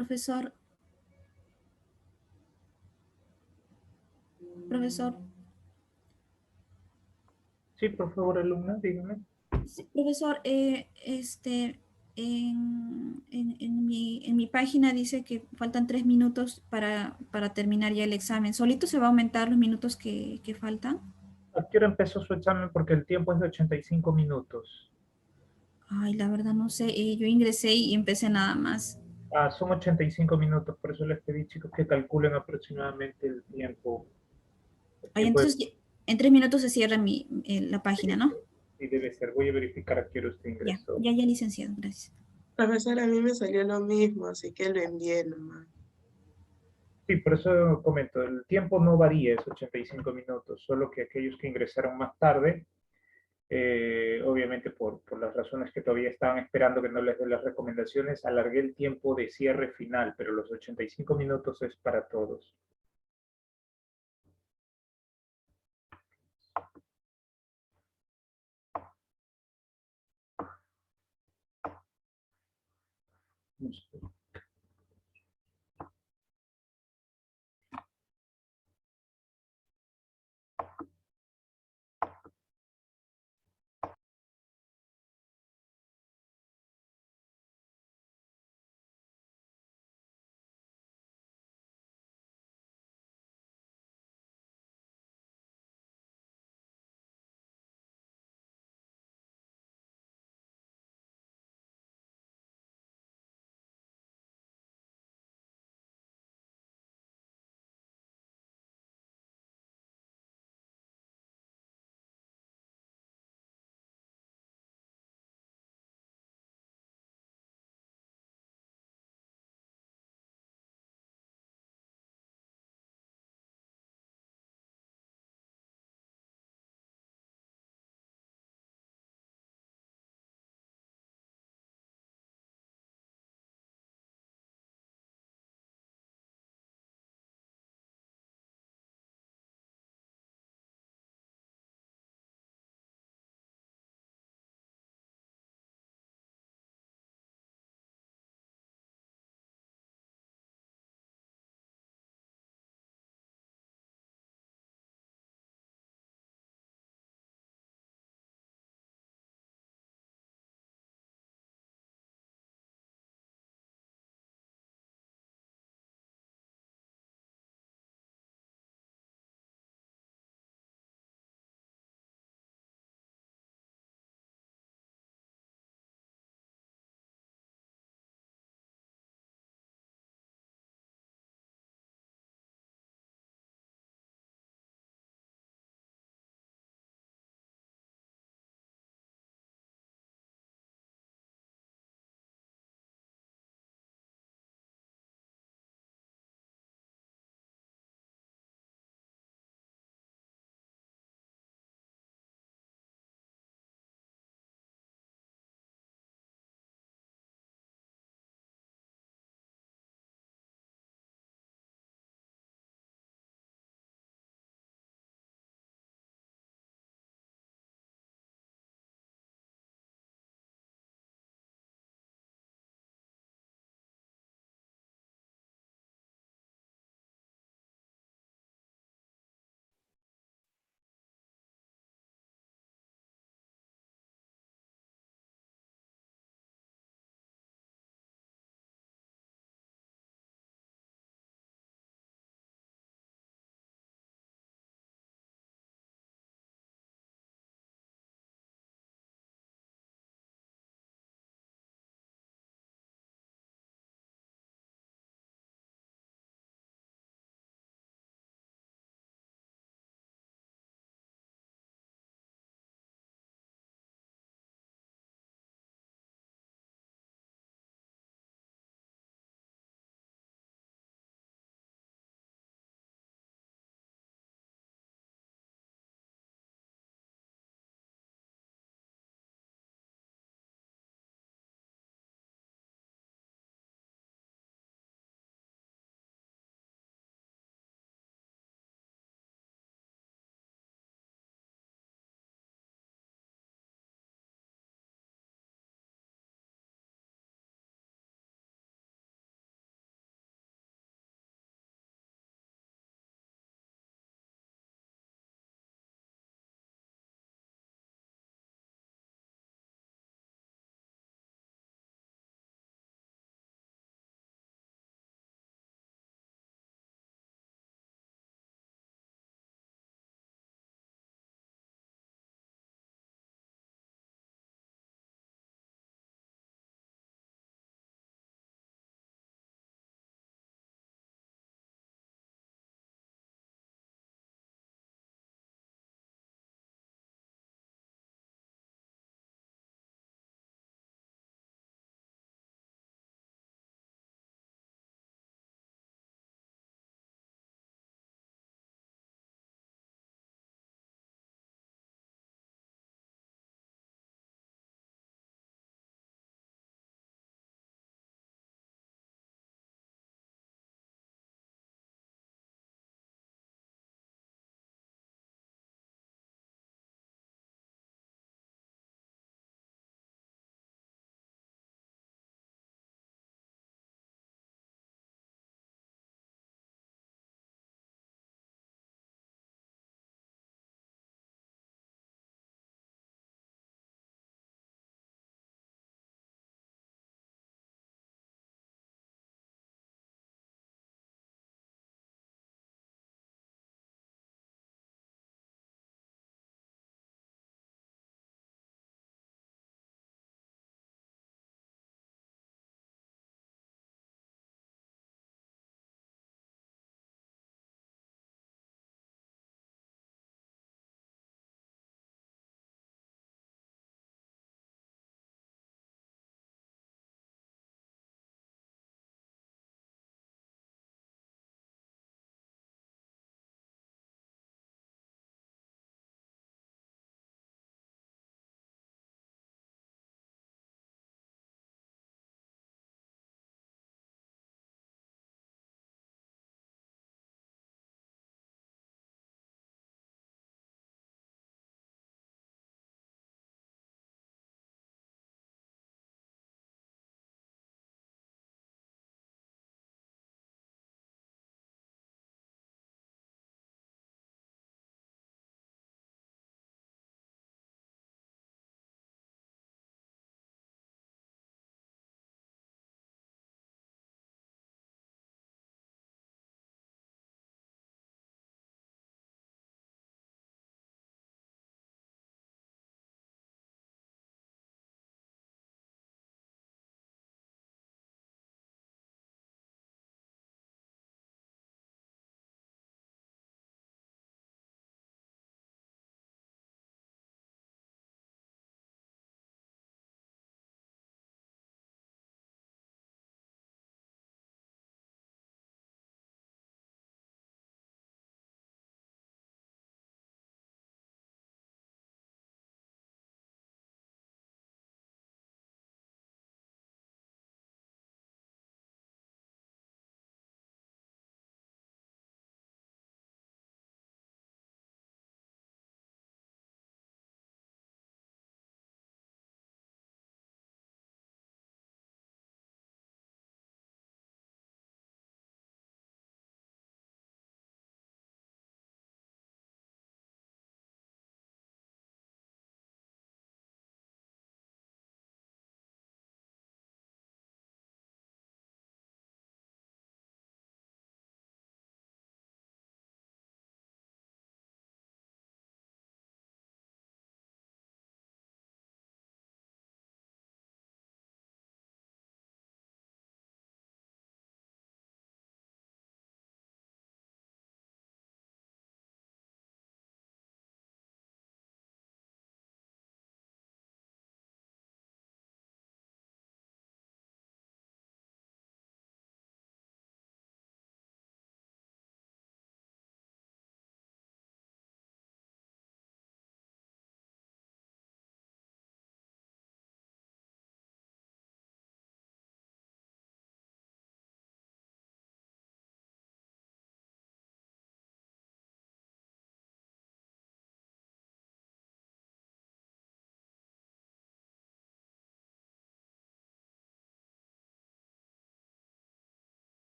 Profesor, profesor, Sí, por favor, alumna, dígame. sí, profesor, en mi página dice que faltan 3 minutos para terminar ya el examen. ¿Solito se va a aumentar los minutos que faltan? ¿A qué hora empezó su examen? Porque el tiempo es de 85 minutos. Ay, la verdad no sé. Yo ingresé y empecé nada más. Ah, son 85 minutos, por eso les pedí, chicos, que calculen aproximadamente el tiempo. El Ay, tiempo de... entonces en 3 minutos se cierra la Sí, página, ¿no? sí, debe ser. Voy a verificar a qué hora usted Ya, ingresó. ya, ya, licenciado, gracias. Profesor, a mí me salió lo mismo, así que lo envié nomás. Sí, por eso comento, el tiempo no varía, es 85 minutos, solo que aquellos que ingresaron más tarde, obviamente por las razones que todavía estaban esperando que no les dé las recomendaciones, alargué el tiempo de cierre final, pero los 85 minutos es para todos. Listo.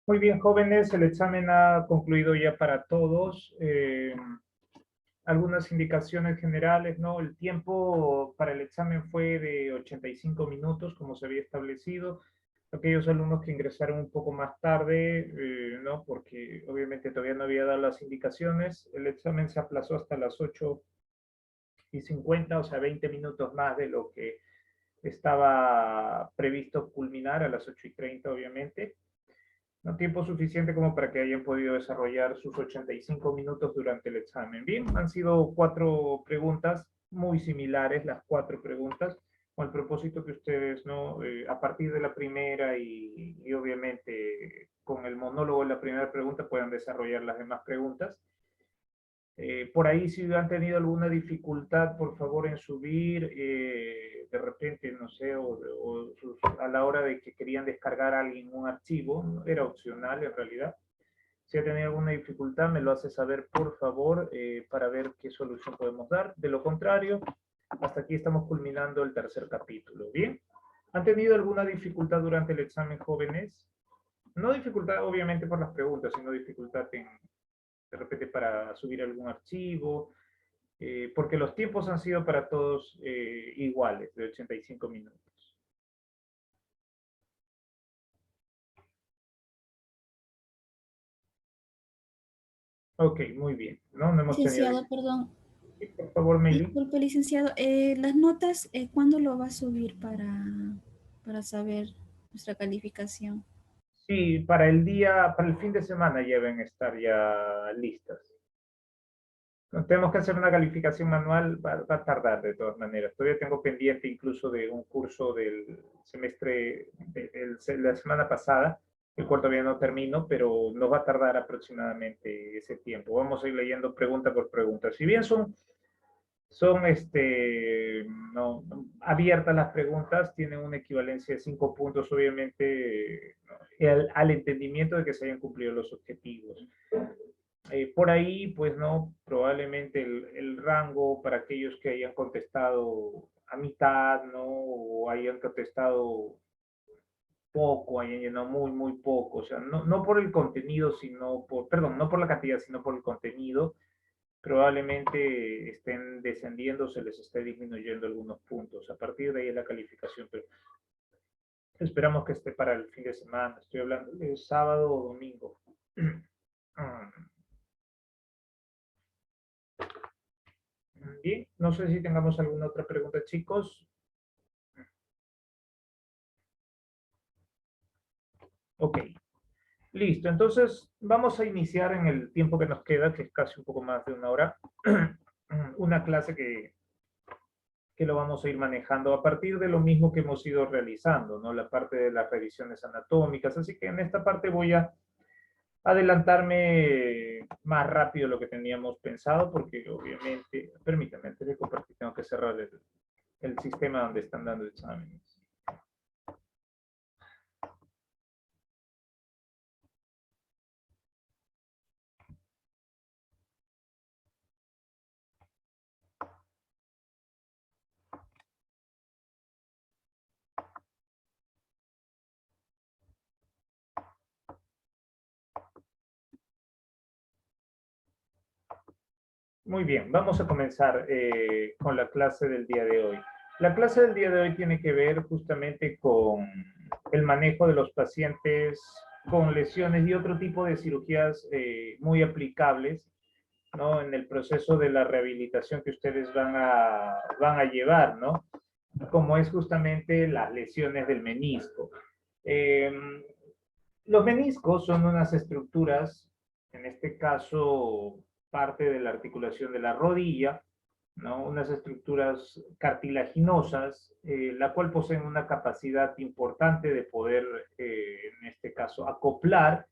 Muy bien, jóvenes, el examen ha concluido ya para todos. Algunas indicaciones generales, ¿no? El tiempo para el examen fue de 85 minutos, como se había establecido. Aquellos alumnos que ingresaron un poco más tarde, ¿no? Porque obviamente todavía no había dado las indicaciones, el examen se aplazó hasta las 8:50, o sea, 20 minutos más de lo que estaba previsto culminar a las 8:30, obviamente. No tiempo suficiente como para que hayan podido desarrollar sus 85 minutos durante el examen. Bien, han sido 4 preguntas muy similares, las 4 preguntas, con el propósito que ustedes, ¿no? A partir de la primera y obviamente con el monólogo de la primera pregunta puedan desarrollar las demás preguntas. Por ahí, si han tenido alguna dificultad, por favor, en subir, de repente, no sé, a la hora de que querían descargar a alguien un archivo, ¿no? Era opcional en realidad. Si ha tenido alguna dificultad, me lo hace saber, por favor, para ver qué solución podemos dar. De lo contrario, hasta aquí estamos culminando el tercer capítulo. ¿Bien? ¿Han tenido alguna dificultad durante el examen, jóvenes? No dificultad, obviamente, por las preguntas, sino dificultad de repente para subir algún archivo, porque los tiempos han sido para todos iguales, de 85 minutos. Ok, muy bien. No hemos tenido... Licenciado, perdón. Sí, por favor, Meli. Disculpe, licenciado. Las notas, ¿cuándo lo va a subir para saber nuestra calificación? Sí, para el día, para el fin de semana ya deben estar ya listas. Tenemos que hacer una calificación manual, va a tardar de todas maneras. Todavía tengo pendiente incluso de un curso del semestre, de la semana pasada, el cual todavía no termino, pero nos va a tardar aproximadamente ese tiempo. Vamos a ir leyendo pregunta por pregunta. Si bien son no, abiertas las preguntas, tienen una equivalencia de 5 puntos, obviamente, ¿no? Al entendimiento de que se hayan cumplido los objetivos. Por ahí, pues no, probablemente el rango para aquellos que hayan contestado a mitad, ¿no? O hayan contestado poco, hayan llenado muy poco, o sea, no por el contenido, sino por, perdón, no por la cantidad, sino por el contenido, probablemente estén descendiendo, se les esté disminuyendo algunos puntos. A partir de ahí es la calificación, pero esperamos que esté para el fin de semana. Estoy hablando de sábado o domingo. Bien, no sé si tengamos alguna otra pregunta, chicos. Ok, listo. Entonces, vamos a iniciar en el tiempo que nos queda, que es casi un poco más de una hora, una clase que lo vamos a ir manejando a partir de lo mismo que hemos ido realizando, ¿no? La parte de las revisiones anatómicas. Así que en esta parte voy a adelantarme más rápido de lo que teníamos pensado, porque obviamente, permítanme, antes de compartir, tengo que cerrar el sistema donde están dando exámenes. Muy bien, vamos a comenzar con la clase del día de hoy. La clase del día de hoy tiene que ver justamente con el manejo de los pacientes con lesiones y otro tipo de cirugías muy aplicables, ¿no? En el proceso de la rehabilitación que ustedes van a llevar, ¿no? Como es justamente las lesiones del menisco. Los meniscos son unas estructuras, en este caso parte de la articulación de la rodilla, ¿no? Unas estructuras cartilaginosas, la cual poseen una capacidad importante de poder, en este caso, acoplar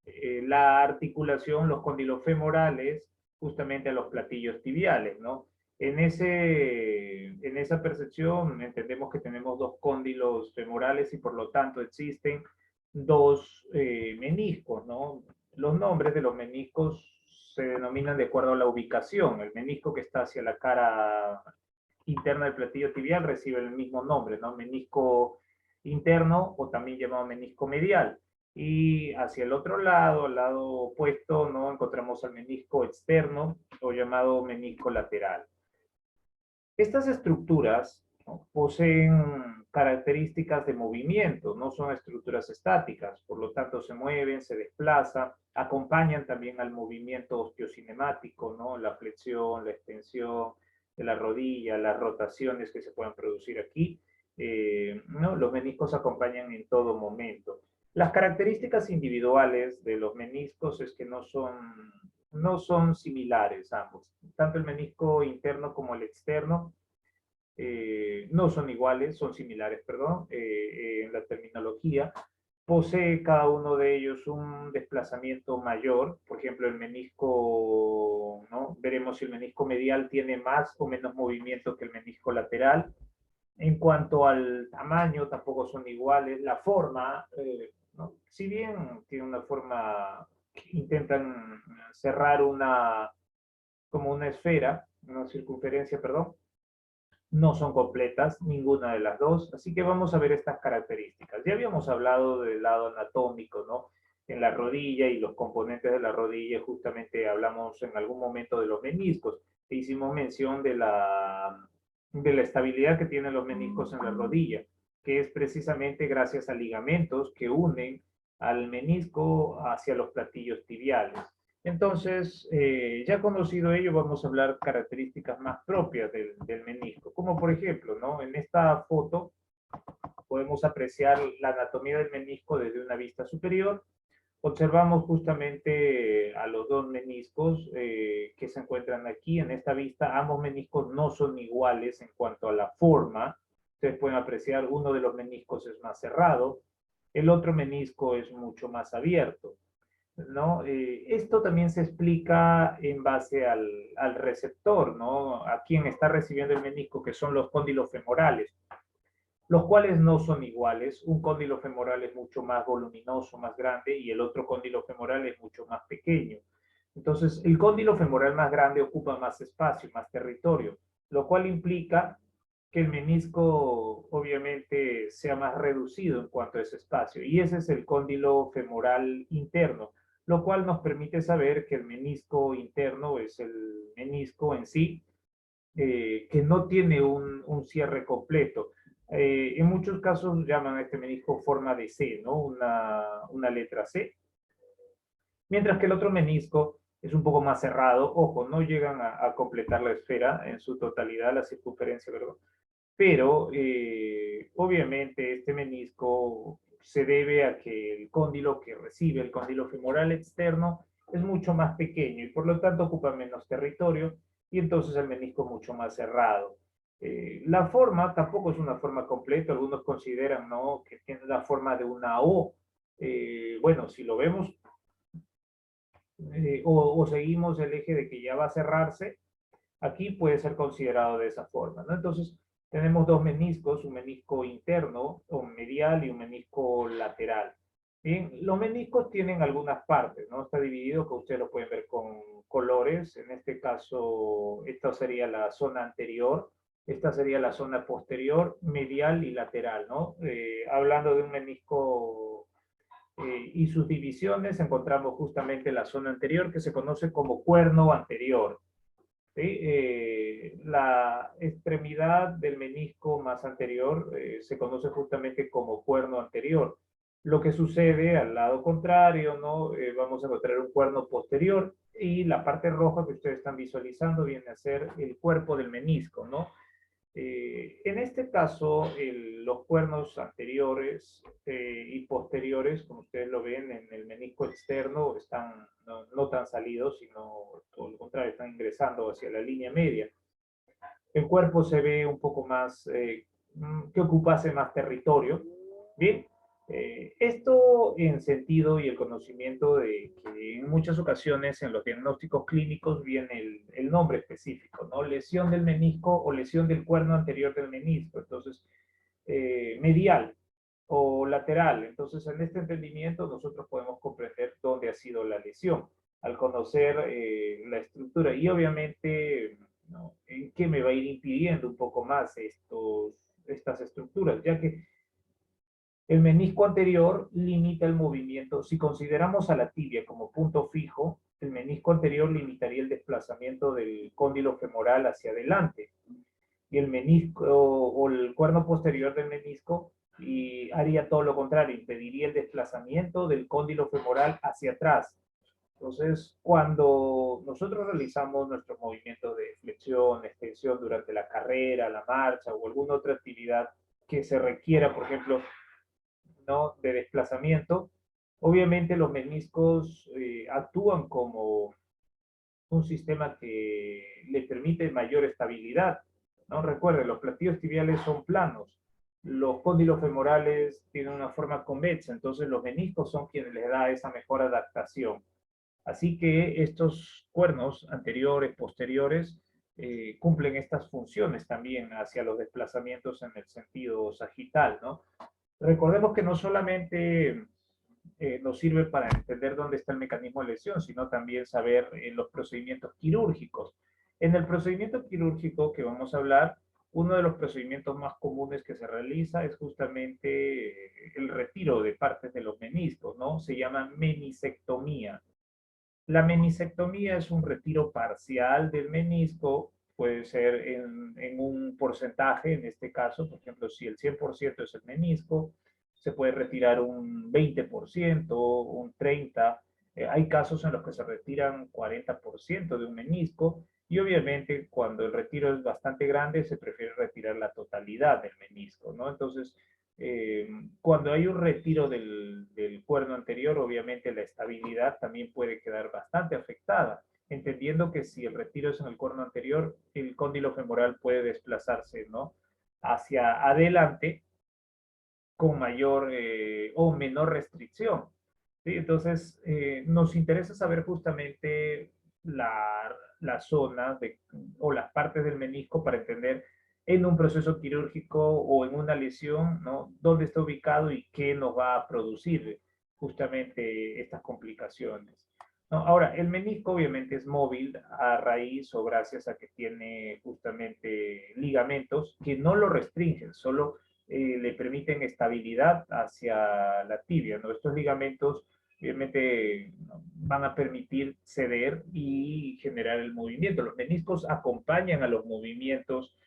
la articulación, los cóndilos femorales, justamente a los platillos tibiales, ¿no? En esa percepción entendemos que tenemos dos cóndilos femorales y por lo tanto existen dos meniscos, ¿no? Los nombres de los meniscos se denominan de acuerdo a la ubicación. El menisco que está hacia la cara interna del platillo tibial recibe el mismo nombre, ¿no? Menisco interno o también llamado menisco medial. Y hacia el otro lado, al lado opuesto, ¿no? Encontramos al menisco externo o llamado menisco lateral. Estas estructuras, ¿no?, poseen características de movimiento, no son estructuras estáticas, por lo tanto se mueven, se desplazan, acompañan también al movimiento osteocinemático, ¿no? La flexión, la extensión de la rodilla, las rotaciones que se pueden producir aquí, ¿no? Los meniscos acompañan en todo momento. Las características individuales de los meniscos es que no son similares ambos. Tanto el menisco interno como el externo no son iguales, son similares, perdón, en la terminología. Posee cada uno de ellos un desplazamiento mayor. Por ejemplo, el menisco, ¿no? Veremos si el menisco medial tiene más o menos movimiento que el menisco lateral. En cuanto al tamaño, tampoco son iguales. La forma, ¿no?, si bien tiene una forma que intentan cerrar como una esfera, una circunferencia, perdón, no son completas ninguna de las dos, así que vamos a ver estas características. Ya habíamos hablado del lado anatómico, ¿no? En la rodilla y los componentes de la rodilla, justamente hablamos en algún momento de los meniscos. Hicimos mención de la estabilidad que tienen los meniscos en la rodilla, que es precisamente gracias a ligamentos que unen al menisco hacia los platillos tibiales. Entonces, ya conocido ello, vamos a hablar características más propias del menisco, como por ejemplo, ¿no? En esta foto podemos apreciar la anatomía del menisco desde una vista superior. Observamos justamente a los dos meniscos que se encuentran aquí en esta vista. Ambos meniscos no son iguales en cuanto a la forma. Ustedes pueden apreciar, uno de los meniscos es más cerrado, el otro menisco es mucho más abierto, ¿no? Esto también se explica en base al receptor, ¿no? A quien está recibiendo el menisco, que son los cóndilos femorales, los cuales no son iguales. Un cóndilo femoral es mucho más voluminoso, más grande, y el otro cóndilo femoral es mucho más pequeño. Entonces, el cóndilo femoral más grande ocupa más espacio, más territorio, lo cual implica que el menisco obviamente sea más reducido en cuanto a ese espacio, y ese es el cóndilo femoral interno, lo cual nos permite saber que el menisco interno es el menisco en sí, que no tiene un cierre completo. En muchos casos llaman a este menisco forma de C, ¿no? Una letra C. Mientras que el otro menisco es un poco más cerrado. Ojo, no llegan a completar la esfera en su totalidad, la circunferencia, ¿verdad? Pero obviamente este menisco se debe a que el cóndilo que recibe, el cóndilo femoral externo, es mucho más pequeño y por lo tanto ocupa menos territorio, y entonces el menisco mucho más cerrado. La forma tampoco es una forma completa. Algunos consideran, ¿no?, que tiene la forma de una O. Bueno, si lo vemos o seguimos el eje de que ya va a cerrarse, aquí puede ser considerado de esa forma, ¿no? Entonces, tenemos dos meniscos, un menisco interno o medial y un menisco lateral. Bien, los meniscos tienen algunas partes, ¿no? Está dividido, que ustedes lo pueden ver con colores. En este caso, esta sería la zona anterior, esta sería la zona posterior, medial y lateral, ¿no? Hablando de un menisco y sus divisiones, encontramos justamente la zona anterior, que se conoce como cuerno anterior. ¿Sí? La extremidad del menisco más anterior se conoce justamente como cuerno anterior. Lo que sucede al lado contrario, ¿no? Vamos a encontrar un cuerno posterior, y la parte roja que ustedes están visualizando viene a ser el cuerpo del menisco, ¿no? En este caso, los cuernos anteriores y posteriores, como ustedes lo ven en el menisco externo, están no tan salidos, sino todo lo contrario, están ingresando hacia la línea media. El cuerpo se ve un poco más, que ocupase más territorio. Bien, esto en sentido y el conocimiento de que en muchas ocasiones en los diagnósticos clínicos viene el nombre específico, ¿no? Lesión del menisco o lesión del cuerno anterior del menisco. Entonces, medial o lateral. Entonces, en este entendimiento nosotros podemos comprender dónde ha sido la lesión al conocer la estructura, y obviamente, ¿no?, en qué me va a ir impidiendo un poco más estas estructuras, ya que El menisco anterior limita el movimiento. Si consideramos a la tibia como punto fijo, el menisco anterior limitaría el desplazamiento del cóndilo femoral hacia adelante. Y el menisco o el cuerno posterior del menisco y haría todo lo contrario, impediría el desplazamiento del cóndilo femoral hacia atrás. Entonces, cuando nosotros realizamos nuestros movimientos de flexión, extensión durante la carrera, la marcha o alguna otra actividad que se requiera, por ejemplo, ¿no?, de desplazamiento, obviamente los meniscos actúan como un sistema que le permite mayor estabilidad, ¿no? Recuerden, los platillos tibiales son planos, los cóndilos femorales tienen una forma convexa, entonces los meniscos son quienes les da esa mejor adaptación. Así que estos cuernos anteriores, posteriores, cumplen estas funciones también hacia los desplazamientos en el sentido sagital, ¿no? Recordemos que no solamente nos sirve para entender dónde está el mecanismo de lesión, sino también saber los procedimientos quirúrgicos. En el procedimiento quirúrgico que vamos a hablar, uno de los procedimientos más comunes que se realiza es justamente el retiro de partes de los meniscos, ¿no? Se llama menisectomía. La menisectomía es un retiro parcial del menisco, puede ser en un porcentaje, en este caso, por ejemplo, si el 100% es el menisco, se puede retirar un 20%, un 30%. Hay casos en los que se retiran 40% de un menisco y obviamente cuando el retiro es bastante grande se prefiere retirar la totalidad del menisco, ¿no? Entonces, cuando hay un retiro del cuerno anterior, obviamente la estabilidad también puede quedar bastante afectada, entendiendo que si el retiro es en el cuerno anterior, el cóndilo femoral puede desplazarse, ¿no?, hacia adelante con mayor o menor restricción, ¿sí? Entonces, nos interesa saber justamente las zonas o las partes del menisco para entender en un proceso quirúrgico o en una lesión, ¿no?, dónde está ubicado y qué nos va a producir justamente estas complicaciones, ¿no? Ahora, el menisco obviamente es móvil a raíz o gracias a que tiene justamente ligamentos que no lo restringen, solo le permiten estabilidad hacia la tibia, ¿no? Estos ligamentos obviamente van a permitir ceder y generar el movimiento. Los meniscos acompañan a los movimientos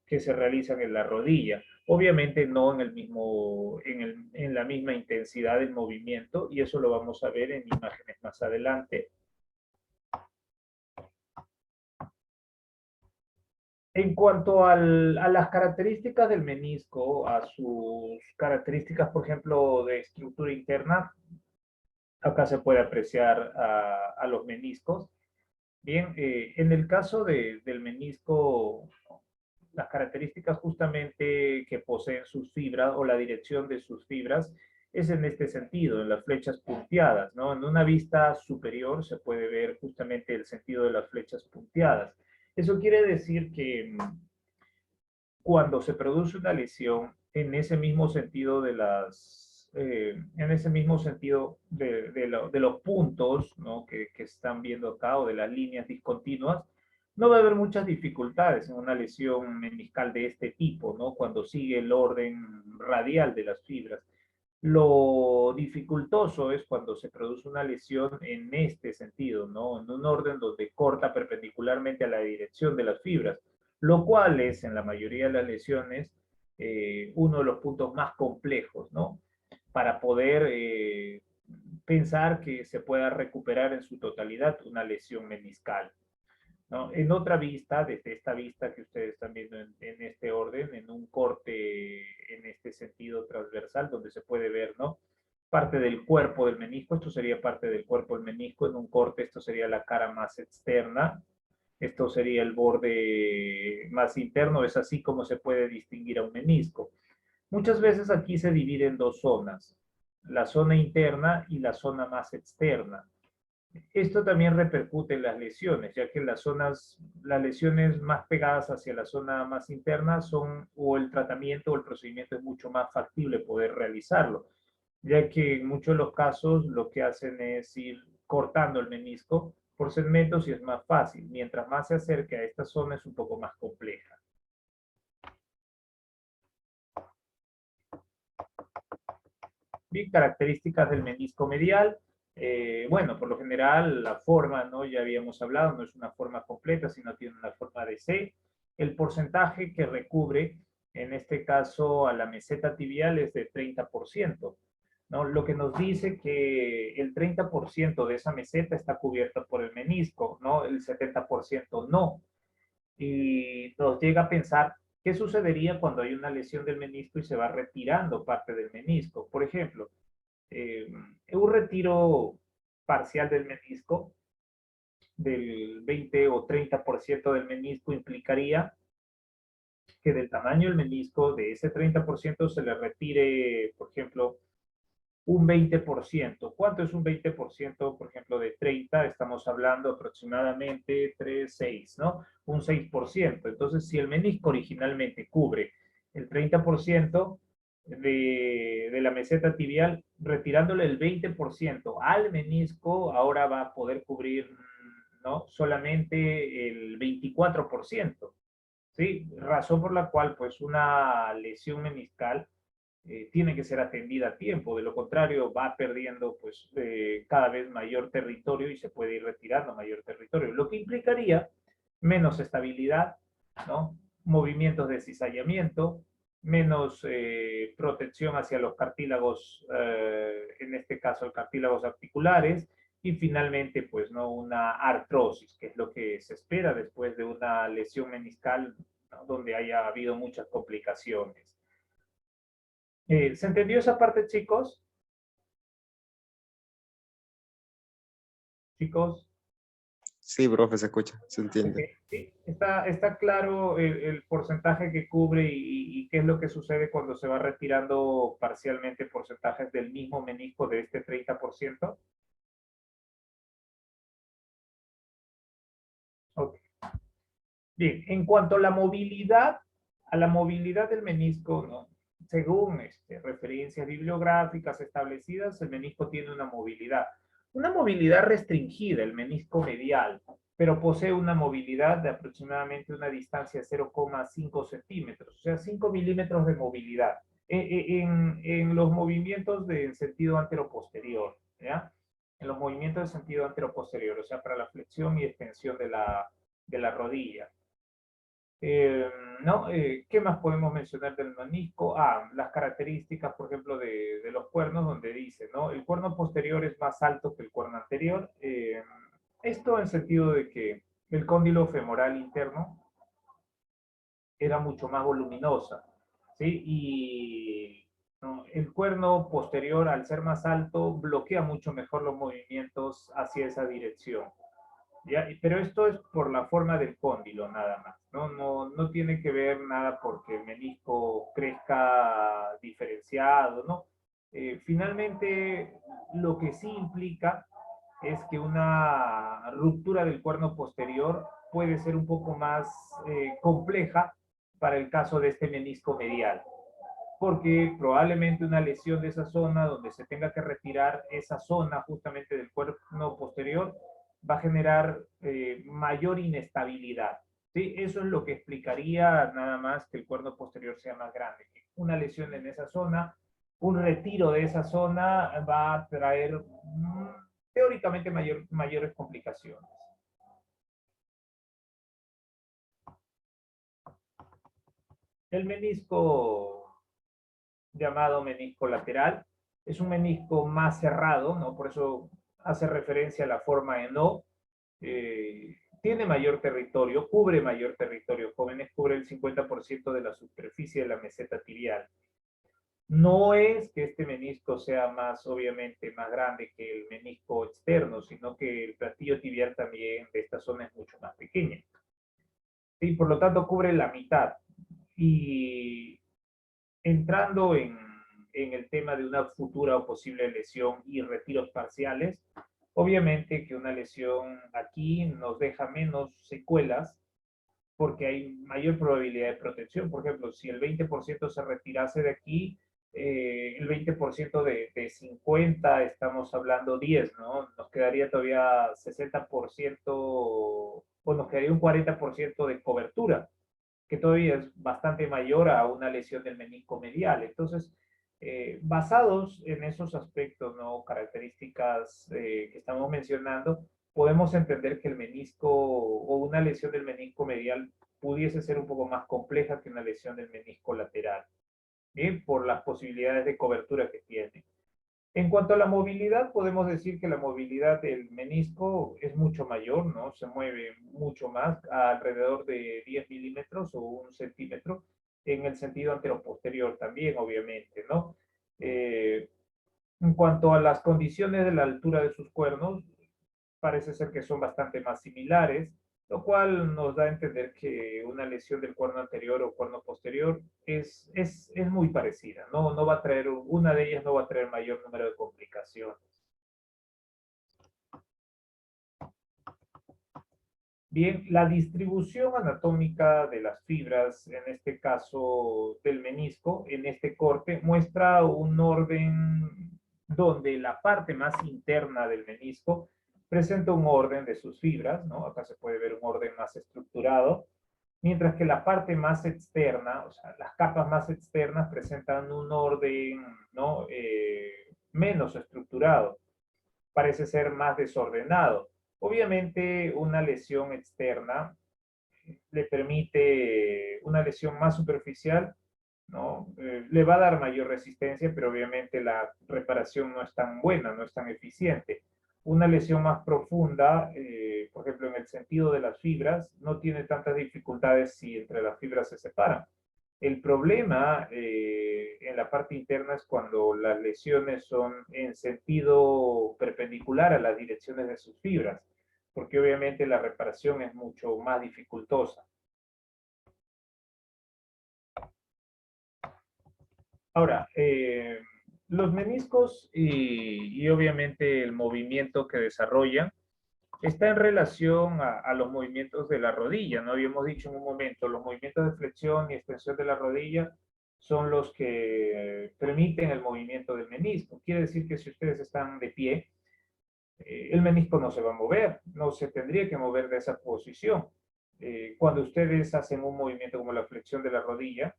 que se realizan en la rodilla. Obviamente no en el mismo, en la misma intensidad del movimiento, y eso lo vamos a ver en imágenes más adelante. En cuanto a las características del menisco, a sus características, por ejemplo, de estructura interna, acá se puede apreciar a los meniscos. Bien, en el caso del menisco, las características justamente que poseen sus fibras o la dirección de sus fibras es en este sentido, en las flechas punteadas, ¿no? En una vista superior se puede ver justamente el sentido de las flechas punteadas. Eso quiere decir que cuando se produce una lesión, en ese mismo sentido en ese mismo sentido de los puntos, ¿no?, que están viendo acá, o de las líneas discontinuas, no va a haber muchas dificultades en una lesión meniscal de este tipo, ¿no?, cuando sigue el orden radial de las fibras. Lo dificultoso es cuando se produce una lesión en este sentido, ¿no?, en un orden donde corta perpendicularmente a la dirección de las fibras, lo cual es en la mayoría de las lesiones uno de los puntos más complejos, ¿no?, para poder pensar que se pueda recuperar en su totalidad una lesión meniscal, ¿no? En otra vista, desde esta vista que ustedes están viendo en este orden, en un corte en este sentido transversal, donde se puede ver, ¿no?, parte del cuerpo del menisco, esto sería parte del cuerpo del menisco, en un corte esto sería la cara más externa, esto sería el borde más interno, es así como se puede distinguir a un menisco. Muchas veces aquí se divide en dos zonas, la zona interna y la zona más externa. Esto también repercute en las lesiones, ya que las lesiones más pegadas hacia la zona más interna o el tratamiento o el procedimiento es mucho más factible poder realizarlo, ya que en muchos de los casos lo que hacen es ir cortando el menisco por segmentos y es más fácil. Mientras más se acerque a esta zona es un poco más compleja. Bien, características del menisco medial. Bueno, por lo general la forma, ¿no? Ya habíamos hablado, no es una forma completa, sino tiene una forma de C. El porcentaje que recubre, en este caso a la meseta tibial, es de 30%, ¿no? Lo que nos dice que el 30% de esa meseta está cubierta por el menisco, ¿no? El 70% no. Y nos llega a pensar, ¿qué sucedería cuando hay una lesión del menisco y se va retirando parte del menisco? Por ejemplo, un retiro parcial del menisco, del 20 o 30% del menisco, implicaría que del tamaño del menisco, de ese 30%, se le retire, por ejemplo, un 20%. ¿Cuánto es un 20%, por ejemplo, de 30? Estamos hablando aproximadamente 3, 6, ¿no? Un 6%. Entonces, si el menisco originalmente cubre el 30% de la meseta tibial, retirándole el 20% al menisco, ahora va a poder cubrir, ¿no? Solamente el 24%. ¿Sí? Razón por la cual, pues, una lesión meniscal tiene que ser atendida a tiempo, de lo contrario va perdiendo pues cada vez mayor territorio y se puede ir retirando mayor territorio, lo que implicaría menos estabilidad, ¿no? Movimientos de cizallamiento, menos protección hacia los cartílagos, en este caso cartílagos articulares, y finalmente pues no una artrosis, que es lo que se espera después de una lesión meniscal, ¿no? Donde haya habido muchas complicaciones. ¿Se entendió esa parte, chicos? Chicos, Sí, profe, se escucha, se entiende. okay. Sí, está claro el porcentaje que cubre y qué es lo que sucede cuando se va retirando parcialmente porcentajes del mismo menisco de este 30%. Okay. Bien, en cuanto a la movilidad del menisco, ¿no? Según referencias bibliográficas establecidas, el menisco tiene una movilidad restringida, el menisco medial, pero posee una movilidad de aproximadamente una distancia de 0,5 centímetros, o sea, 5 milímetros de movilidad en los movimientos de sentido anteroposterior, ¿ya? En los movimientos de sentido anteroposterior, o sea, para la flexión y extensión de la rodilla. ¿No? ¿Qué más podemos mencionar del menisco? Las características, por ejemplo, de los cuernos, donde dice, ¿no? El cuerno posterior es más alto que el cuerno anterior. Esto en sentido de que el cóndilo femoral interno era mucho más voluminosa, ¿sí? Y ¿no? El cuerno posterior, al ser más alto, bloquea mucho mejor los movimientos hacia esa dirección. ¿Ya? Pero esto es por la forma del cóndilo nada más, ¿no? No tiene que ver nada porque el menisco crezca diferenciado, ¿no? Finalmente, lo que sí implica es que una ruptura del cuerno posterior puede ser un poco más compleja para el caso de este menisco medial, porque probablemente una lesión de esa zona donde se tenga que retirar esa zona justamente del cuerno posterior va a generar mayor inestabilidad. ¿Sí? Eso es lo que explicaría nada más que el cuerno posterior sea más grande. Una lesión en esa zona, un retiro de esa zona va a traer teóricamente mayores complicaciones. El menisco llamado menisco lateral es un menisco más cerrado, ¿no? Por eso hace referencia a la forma en O. Tiene mayor territorio, cubre mayor territorio. Jóvenes cubre el 50% de la superficie de la meseta tibial. No es que este menisco sea más, obviamente, más grande que el menisco externo, sino que el platillo tibial también de esta zona es mucho más pequeña. Sí, por lo tanto, cubre la mitad. Y entrando en el tema de una futura o posible lesión y retiros parciales, obviamente que una lesión aquí nos deja menos secuelas porque hay mayor probabilidad de protección. Por ejemplo, si el 20% se retirase de aquí, el 20% de 50, estamos hablando 10, ¿no? Nos quedaría todavía 60% o nos quedaría un 40% de cobertura, que todavía es bastante mayor a una lesión del menisco medial. Entonces, Basados en esos aspectos, ¿no? Características que estamos mencionando, podemos entender que el menisco o una lesión del menisco medial pudiese ser un poco más compleja que una lesión del menisco lateral, ¿bien? Por las posibilidades de cobertura que tiene. En cuanto a la movilidad, podemos decir que la movilidad del menisco es mucho mayor, ¿no? Se mueve mucho más, a alrededor de 10 milímetros o 1 centímetro, en el sentido anteroposterior también, obviamente, ¿no? En cuanto a las condiciones de la altura de sus cuernos, parece ser que son bastante más similares, lo cual nos da a entender que una lesión del cuerno anterior o cuerno posterior es muy parecida, ¿no? No va a traer, una de ellas no va a traer mayor número de complicaciones. Bien, la distribución anatómica de las fibras, en este caso del menisco, en este corte, muestra un orden donde la parte más interna del menisco presenta un orden de sus fibras, ¿no? Acá se puede ver un orden más estructurado, mientras que la parte más externa, o sea, las capas más externas presentan un orden, ¿no? Menos estructurado, parece ser más desordenado. Obviamente, una lesión externa le permite, una lesión más superficial, ¿no? Le va a dar mayor resistencia, pero obviamente la reparación no es tan buena, no es tan eficiente. Una lesión más profunda, por ejemplo, en el sentido de las fibras, no tiene tantas dificultades si entre las fibras se separan. El problema en la parte interna es cuando las lesiones son en sentido perpendicular a las direcciones de sus fibras, porque obviamente la reparación es mucho más dificultosa. Ahora, los meniscos y obviamente el movimiento que desarrollan está en relación a los movimientos de la rodilla, ¿no? Habíamos dicho en un momento, los movimientos de flexión y extensión de la rodilla son los que permiten el movimiento del menisco. Quiere decir que si ustedes están de pie, el menisco no se va a mover, no se tendría que mover de esa posición. Cuando ustedes hacen un movimiento como la flexión de la rodilla,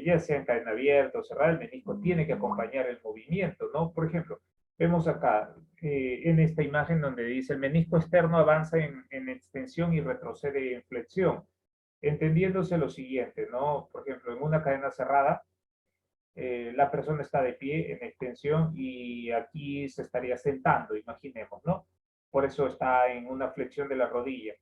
ya sea en cadena abierta o cerrada, el menisco tiene que acompañar el movimiento, ¿no? Por ejemplo, vemos acá en esta imagen donde dice el menisco externo avanza en extensión y retrocede en flexión, entendiéndose lo siguiente, ¿no? Por ejemplo, en una cadena cerrada, la persona está de pie en extensión y aquí se estaría sentando, imaginemos, ¿no? Por eso está en una flexión de la rodilla.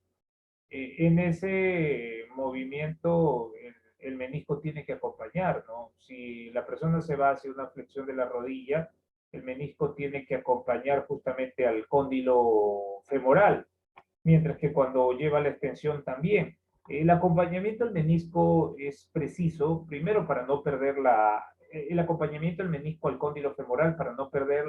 En ese movimiento el menisco tiene que acompañar, ¿no? Si la persona se va hacia una flexión de la rodilla, el menisco tiene que acompañar justamente al cóndilo femoral, mientras que cuando lleva la extensión también. El acompañamiento al menisco es preciso, primero para no perder el acompañamiento del menisco al cóndilo femoral para no perder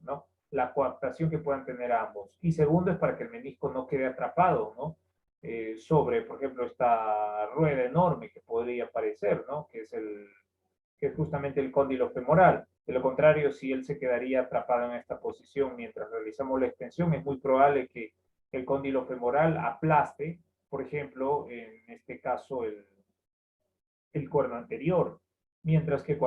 ¿no? La coaptación que puedan tener ambos. Y segundo es para que el menisco no quede atrapado, ¿no? Sobre, por ejemplo, esta rueda enorme que podría aparecer, ¿no? Que es justamente el cóndilo femoral. De lo contrario, si él se quedaría atrapado en esta posición mientras realizamos la extensión, es muy probable que el cóndilo femoral aplaste, por ejemplo, en este caso, el cuerno anterior. Mientras que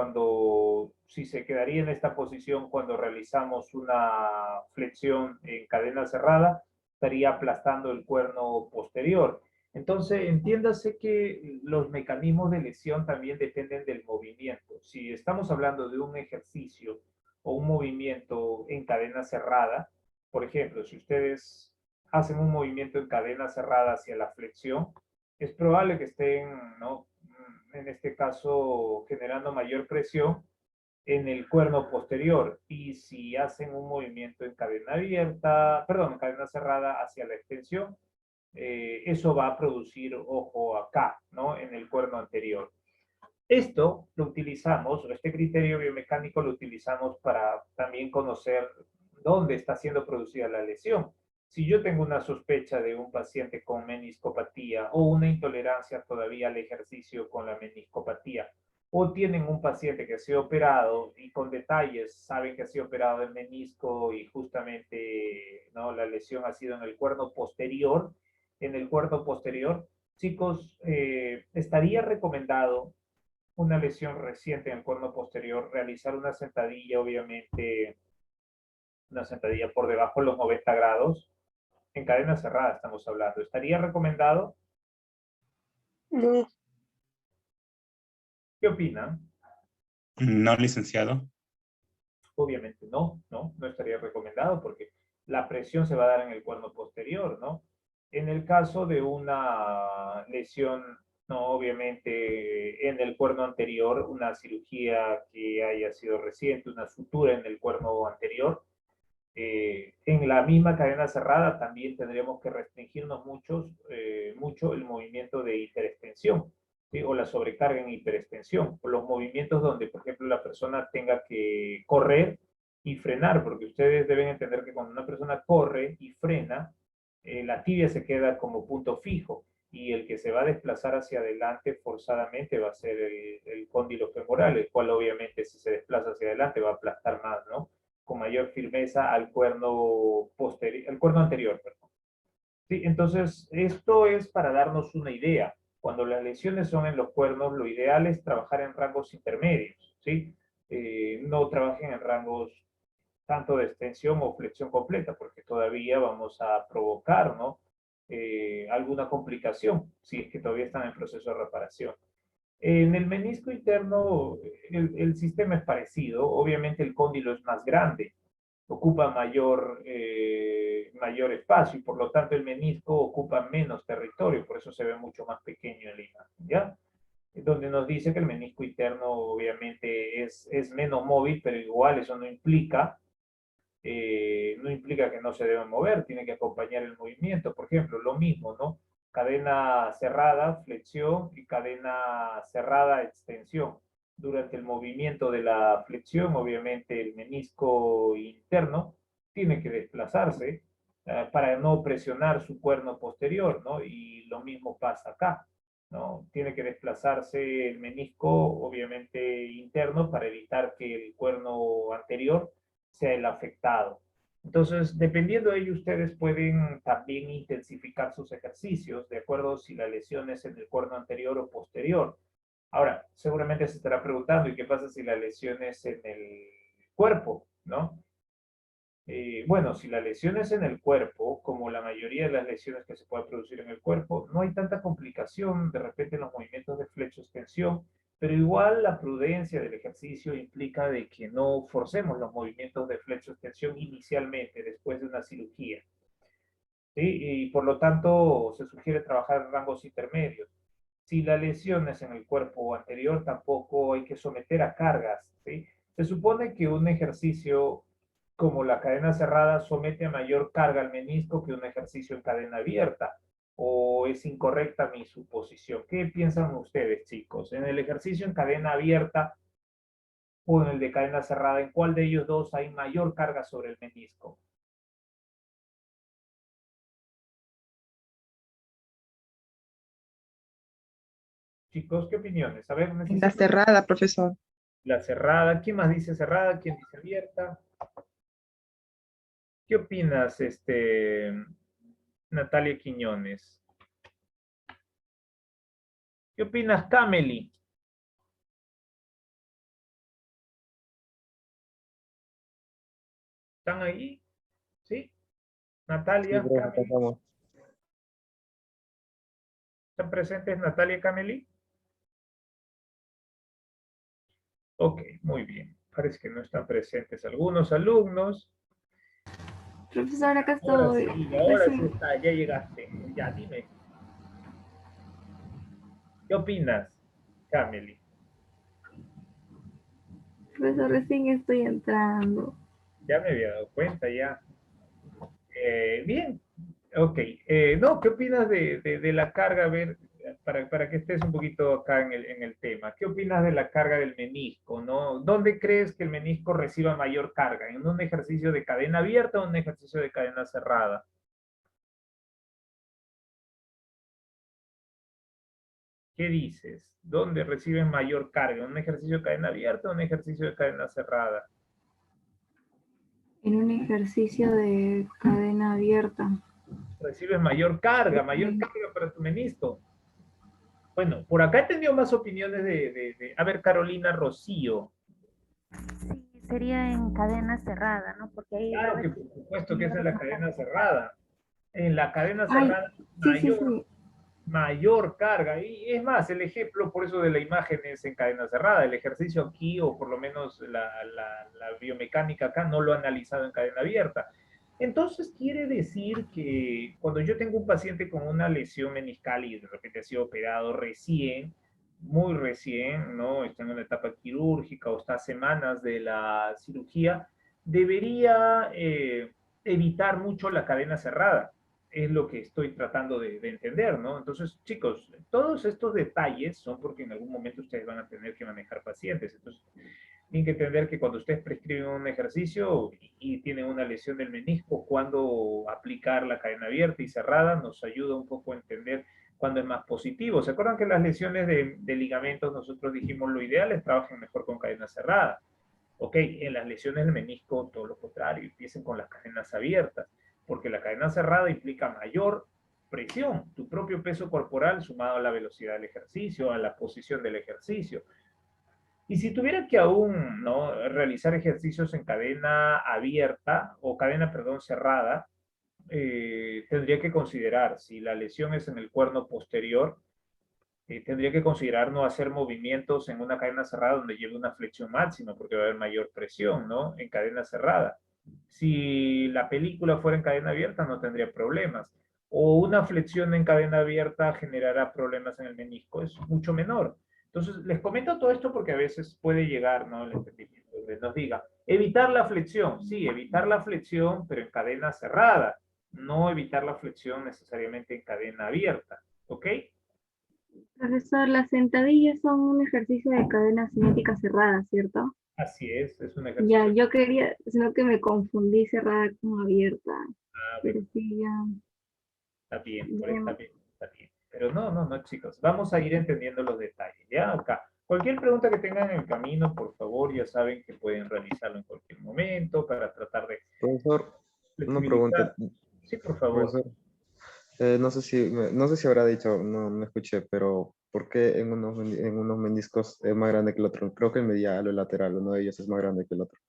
si se quedaría en esta posición cuando realizamos una flexión en cadena cerrada, estaría aplastando el cuerno posterior. Entonces, entiéndase que los mecanismos de lesión también dependen del movimiento. Si estamos hablando de un ejercicio o un movimiento en cadena cerrada, por ejemplo, si ustedes hacen un movimiento en cadena cerrada hacia la flexión, es probable que estén, ¿no? En este caso, generando mayor presión en el cuerno posterior. Y si hacen un movimiento en cadena abierta, perdón, en cadena cerrada hacia la extensión, eso va a producir, ojo acá, ¿no? En el cuerno anterior. Esto lo utilizamos, este criterio biomecánico lo utilizamos para también conocer dónde está siendo producida la lesión. Si yo tengo una sospecha de un paciente con meniscopatía o una intolerancia todavía al ejercicio con la meniscopatía, o tienen un paciente que ha sido operado y con detalles saben que ha sido operado del menisco y justamente, ¿no?, la lesión ha sido en el cuerno posterior, chicos, estaría recomendado una lesión reciente en el cuerno posterior, realizar una sentadilla, obviamente, una sentadilla por debajo de los 90 grados, en cadena cerrada estamos hablando. ¿Estaría recomendado? No, ¿Qué opinan? No, licenciado. Obviamente no estaría recomendado porque la presión se va a dar en el cuerno posterior, ¿no? En el caso de una lesión, no, obviamente en el cuerno anterior, una cirugía que haya sido reciente, una sutura en el cuerno anterior, en la misma cadena cerrada también tendríamos que restringirnos mucho el movimiento de hiperextensión, ¿sí? O la sobrecarga en hiperextensión, o los movimientos donde, por ejemplo, la persona tenga que correr y frenar, porque ustedes deben entender que cuando una persona corre y frena, la tibia se queda como punto fijo y el que se va a desplazar hacia adelante forzadamente va a ser el cóndilo femoral, el cual obviamente si se desplaza hacia adelante va a aplastar más, ¿no? Con mayor firmeza al cuerno posterior, al cuerno anterior, perdón. Sí, entonces, esto es para darnos una idea. Cuando las lesiones son en los cuernos, lo ideal es trabajar en rangos intermedios, ¿sí? No trabajen en rangos tanto de extensión o flexión completa, porque todavía vamos a provocar, ¿no? Alguna complicación, si es que todavía están en proceso de reparación. En el menisco interno, el sistema es parecido. Obviamente el cóndilo es más grande, ocupa mayor espacio y por lo tanto el menisco ocupa menos territorio, por eso se ve mucho más pequeño en la imagen, ¿ya? Donde nos dice que el menisco interno obviamente es menos móvil, pero igual eso no implica que no se debe mover, tiene que acompañar el movimiento. Por ejemplo, lo mismo, ¿no? Cadena cerrada, flexión y cadena cerrada, extensión. Durante el movimiento de la flexión, obviamente el menisco interno tiene que desplazarse para no presionar su cuerno posterior, ¿no? Y lo mismo pasa acá, ¿no? Tiene que desplazarse el menisco, obviamente interno, para evitar que el cuerno anterior sea el afectado. Entonces, dependiendo de ello, ustedes pueden también intensificar sus ejercicios, de acuerdo si la lesión es en el cuerno anterior o posterior. Ahora, seguramente se estará preguntando, ¿y qué pasa si la lesión es en el cuerpo, no? Bueno, si la lesión es en el cuerpo, como la mayoría de las lesiones que se pueden producir en el cuerpo, no hay tanta complicación de repente en los movimientos de flexo-extensión, pero igual la prudencia del ejercicio implica de que no forcemos los movimientos de flexo-extensión inicialmente, después de una cirugía, ¿sí? Y por lo tanto se sugiere trabajar en rangos intermedios. Si la lesión es en el cuerpo anterior, tampoco hay que someter a cargas, ¿sí? Se supone que un ejercicio como la cadena cerrada somete a mayor carga al menisco que un ejercicio en cadena abierta. ¿O es incorrecta mi suposición? ¿Qué piensan ustedes, chicos? En el ejercicio en cadena abierta o en el de cadena cerrada, ¿en cuál de ellos dos hay mayor carga sobre el menisco? Chicos, ¿qué opiniones? A ver, En la necesito cerrada, profesor. la cerrada. ¿Quién más dice cerrada? ¿Quién dice abierta? ¿Qué opinas, Natalia Quiñones? ¿Qué opinas, Cameli? ¿Están ahí? ¿Sí? Sí, Natalia, profe, acá Cameli. estamos. ¿Están presentes Natalia y Cameli? Ok, muy bien. Parece que no están presentes algunos alumnos. Profesor, acá Ahora estoy. sí, ahora sí Recién, está, ya llegaste. Ya, dime. ¿Qué opinas, Cameli? profesor, recién estoy entrando. Ya me había dado cuenta, ya. Bien, ok. No, ¿qué opinas de la carga? A ver, para que estés un poquito acá en el tema. ¿Qué opinas de la carga del menisco, no? ¿Dónde crees que el menisco reciba mayor carga? ¿En un ejercicio de cadena abierta o un ejercicio de cadena cerrada? ¿Qué dices? ¿Dónde reciben mayor carga? ¿En un ejercicio de cadena abierta o un ejercicio de cadena cerrada? En un ejercicio de cadena abierta. Recibes mayor carga para tu menisco. Bueno, por acá he tenido más opiniones a ver, Carolina Rocío. Sí, sería en cadena cerrada, ¿no? Porque ahí Claro que por supuesto que es en la cadena cerrada. En la cadena Ay, cerrada, sí, sí, sí. mayor carga. Y es más, el ejemplo por eso de la imagen es en cadena cerrada. El ejercicio aquí, o por lo menos la biomecánica acá, no lo ha analizado en cadena abierta. Entonces quiere decir que cuando yo tengo un paciente con una lesión meniscal y de repente ha sido operado recién, muy recién, ¿no? Está en una etapa quirúrgica o está a semanas de la cirugía, debería evitar mucho la cadena cerrada. Es lo que estoy tratando de entender, ¿no? Entonces, chicos, todos estos detalles son porque en algún momento ustedes van a tener que manejar pacientes. Entonces, tienen que entender que cuando ustedes prescriben un ejercicio y tienen una lesión del menisco, cuando aplicar la cadena abierta y cerrada nos ayuda un poco a entender cuándo es más positivo. ¿Se acuerdan que las lesiones de ligamentos nosotros dijimos lo ideal es trabajen mejor con cadena cerrada? Ok, en las lesiones del menisco todo lo contrario, empiecen con las cadenas abiertas, porque la cadena cerrada implica mayor presión, tu propio peso corporal sumado a la velocidad del ejercicio, a la posición del ejercicio. Y si tuviera que aún, ¿no?, realizar ejercicios en cadena abierta o cadena, perdón, cerrada, tendría que considerar si la lesión es en el cuerno posterior, tendría que considerar no hacer movimientos en una cadena cerrada donde lleve una flexión máxima porque va a haber mayor presión, ¿no? En cadena cerrada. Si la película fuera en cadena abierta no tendría problemas. O una flexión en cadena abierta generará problemas en el menisco, es mucho menor. Entonces, les comento todo esto porque a veces puede llegar, ¿no?, el entendimiento, donde nos diga, evitar la flexión, sí, evitar la flexión, pero en cadena cerrada, no evitar la flexión necesariamente en cadena abierta, ¿ok? Profesor, las sentadillas son un ejercicio de cadena cinética cerrada, ¿cierto? Así es un Ya, ejercicio. yo quería, sino que me confundí cerrada con abierta, Ah, bueno, pero sí, ya, está bien, por ahí está ya. bien, está bien. Pero no, chicos, vamos a ir entendiendo los detalles, ¿ya? Acá. Cualquier pregunta que tengan en el camino, por favor, ya saben que pueden realizarlo en cualquier momento para tratar de Profesor, una pregunta, flexibilizar. Sí, por favor. profesor. No sé si habrá dicho, no, no escuché, pero ¿por qué en unos meniscos es más grande que el otro? Creo que el medial o el lateral, uno de ellos es más grande que el otro.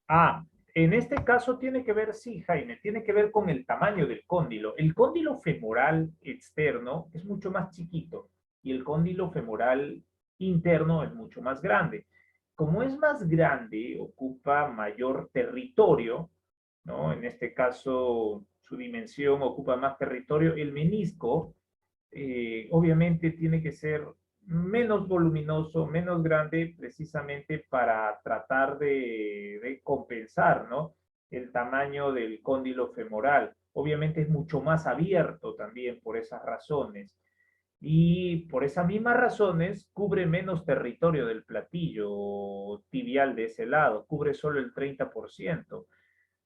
Ah, en este caso tiene que ver, sí, Jaime, tiene que ver con el tamaño del cóndilo. El cóndilo femoral externo es mucho más chiquito y el cóndilo femoral interno es mucho más grande. Como es más grande, ocupa mayor territorio, ¿no? En este caso, su dimensión ocupa más territorio. El menisco, obviamente, tiene que ser menos voluminoso, menos grande, precisamente para tratar de compensar, ¿no?, el tamaño del cóndilo femoral. Obviamente es mucho más abierto también por esas razones. Y por esas mismas razones cubre menos territorio del platillo tibial de ese lado, cubre solo el 30%.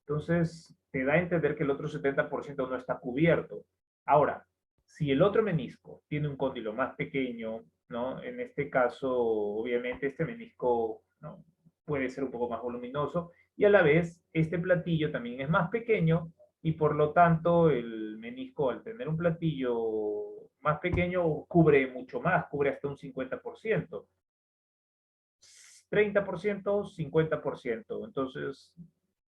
Entonces, te da a entender que el otro 70% no está cubierto. Ahora, si el otro menisco tiene un cóndilo más pequeño, ¿no? En este caso, obviamente, este menisco, ¿no?, puede ser un poco más voluminoso y a la vez este platillo también es más pequeño y por lo tanto el menisco, al tener un platillo más pequeño, cubre mucho más, cubre hasta un 50%. 30%, 50%. Entonces,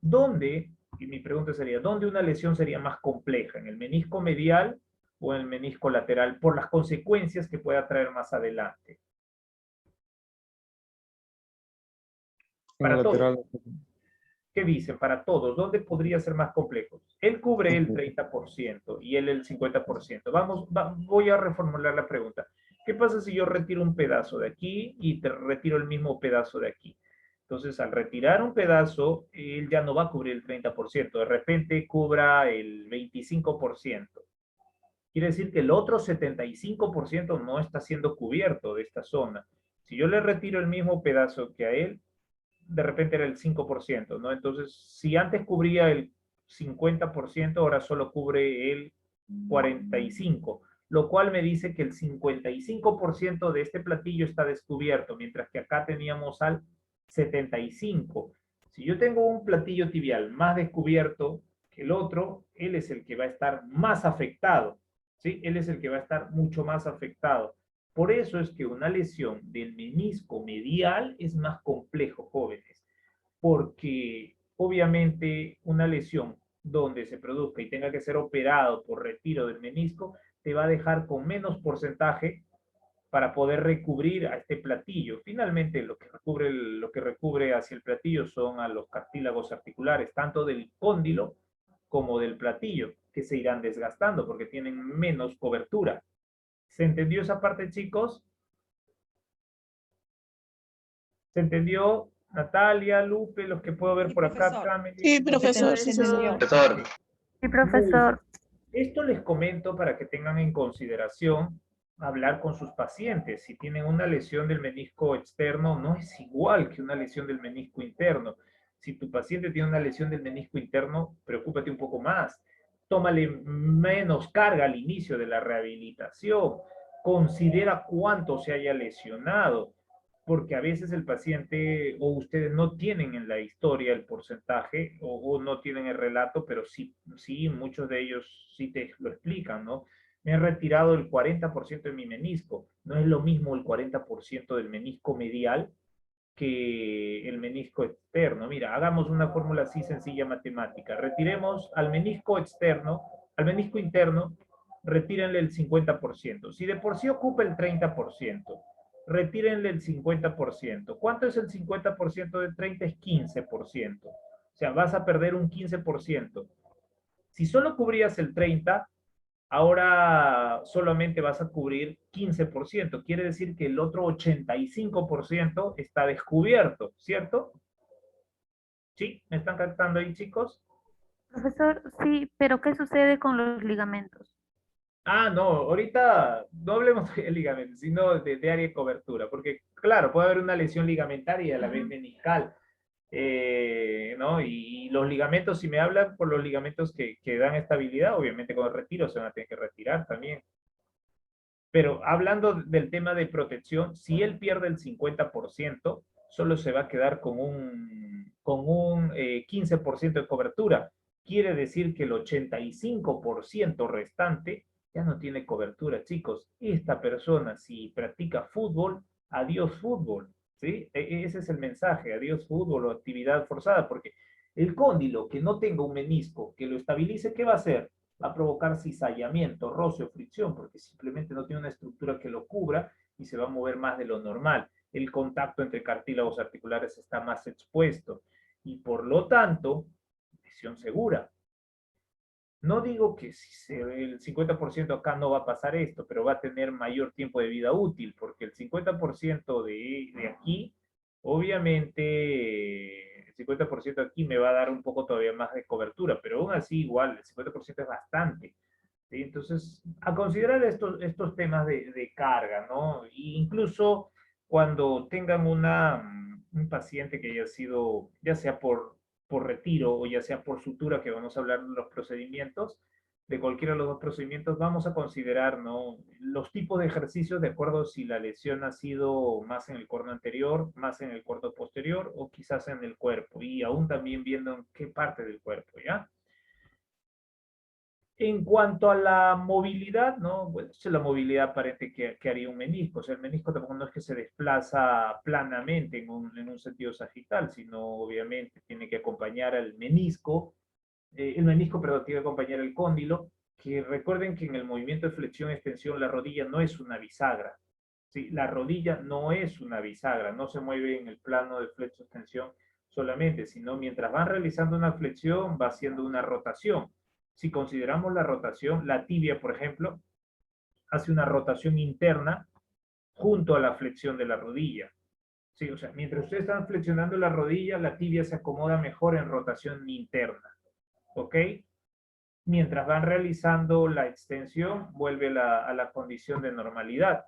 ¿dónde? Y mi pregunta sería, ¿dónde una lesión sería más compleja? ¿En el menisco medial o en el menisco lateral? Por las consecuencias que pueda traer más adelante. En el Para todos. lateral, ¿Qué dicen? Para todos. ¿Dónde podría ser más complejo? Él cubre el 30% y él el 50%. Voy a reformular la pregunta. ¿Qué pasa si yo retiro un pedazo de aquí y te retiro el mismo pedazo de aquí? Entonces, al retirar un pedazo, él ya no va a cubrir el 30%. De repente cubra el 25%. Quiere decir que el otro 75% no está siendo cubierto de esta zona. Si yo le retiro el mismo pedazo que a él, de repente era el 5%, ¿no? Entonces, si antes cubría el 50%, ahora solo cubre el 45%, lo cual me dice que el 55% de este platillo está descubierto, mientras que acá teníamos al 75%. Si yo tengo un platillo tibial más descubierto que el otro, él es el que va a estar más afectado, ¿sí? Él es el que va a estar mucho más afectado. Por eso es que una lesión del menisco medial es más complejo, jóvenes, porque obviamente una lesión donde se produzca y tenga que ser operado por retiro del menisco, te va a dejar con menos porcentaje para poder recubrir a este platillo. Finalmente, lo que recubre hacia el platillo son a los cartílagos articulares, tanto del cóndilo como del platillo, que se irán desgastando porque tienen menos cobertura. ¿Se entendió esa parte, chicos? ¿Se entendió? Natalia, Lupe, los que puedo ver Sí, por acá, profesor. Carmen. Sí, profesor, sí, señor. Sí, Muy profesor. bien. Esto les comento para que tengan en consideración hablar con sus pacientes. Si tienen una lesión del menisco externo, no es igual que una lesión del menisco interno. Si tu paciente tiene una lesión del menisco interno, preocúpate un poco más. Tómale menos carga al inicio de la rehabilitación. Considera cuánto se haya lesionado, porque a veces el paciente o ustedes no tienen en la historia el porcentaje o no tienen el relato, pero sí, sí, muchos de ellos sí te lo explican, ¿no? Me he retirado el 40% de mi menisco. No es lo mismo el 40% del menisco medial que el menisco externo. Mira, hagamos una fórmula así sencilla matemática. Retiremos al menisco externo, al menisco interno, retírenle el 50%. Si de por sí ocupa el 30%, retírenle el 50%. ¿Cuánto es el 50% de 30? Es 15%. O sea, vas a perder un 15%. Si solo cubrías el 30%, ahora solamente vas a cubrir 15%. Quiere decir que el otro 85% está descubierto, ¿cierto? ¿Sí? ¿Me están captando ahí, chicos? Profesor, sí, pero ¿qué sucede con los ligamentos? Ah, no, ahorita no hablemos de ligamento, sino de área de cobertura, porque claro, puede haber una lesión ligamentaria y a la vez meniscal, ¿no? Y los ligamentos, si me hablan por los ligamentos que dan estabilidad, obviamente con el retiro se van a tener que retirar también. Pero hablando del tema de protección, si él pierde el 50%, solo se va a quedar con un 15% de cobertura. Quiere decir que el 85% restante ya no tiene cobertura, chicos. Esta persona, si practica fútbol, adiós fútbol, ¿sí? Ese es el mensaje, adiós fútbol o actividad forzada, porque el cóndilo que no tenga un menisco que lo estabilice, ¿qué va a hacer? Va a provocar cizallamiento, roce o fricción, porque simplemente no tiene una estructura que lo cubra y se va a mover más de lo normal. El contacto entre cartílagos articulares está más expuesto y por lo tanto, lesión segura. No digo que si el 50% acá no va a pasar esto, pero va a tener mayor tiempo de vida útil, porque el 50% de aquí, obviamente, el 50% aquí me va a dar un poco todavía más de cobertura, pero aún así igual, el 50% es bastante. ¿Sí? Entonces, a considerar estos temas de carga, ¿no? E incluso cuando tengan un paciente que haya sido, ya sea por retiro o ya sea por sutura, que vamos a hablar de los procedimientos, de cualquiera de los dos procedimientos, vamos a considerar, ¿no? Los tipos de ejercicios de acuerdo si la lesión ha sido más en el cono anterior, más en el cono posterior o quizás en el cuerpo y aún también viendo en qué parte del cuerpo, ¿ya? En cuanto a la movilidad, ¿no? Bueno, es la movilidad aparente que haría un menisco. O sea, el menisco tampoco no es que se desplaza planamente en un sentido sagital, sino obviamente tiene que acompañar al menisco, perdón, tiene que acompañar el cóndilo, que recuerden que en el movimiento de flexión-extensión la rodilla no es una bisagra. ¿Sí? La rodilla no es una bisagra, no se mueve en el plano de flexión-extensión solamente, sino mientras van realizando una flexión, va haciendo una rotación. Si consideramos la rotación, la tibia, por ejemplo, hace una rotación interna junto a la flexión de la rodilla. Sí, o sea, mientras ustedes están flexionando la rodilla, la tibia se acomoda mejor en rotación interna. ¿Ok? Mientras van realizando la extensión, vuelve a la condición de normalidad.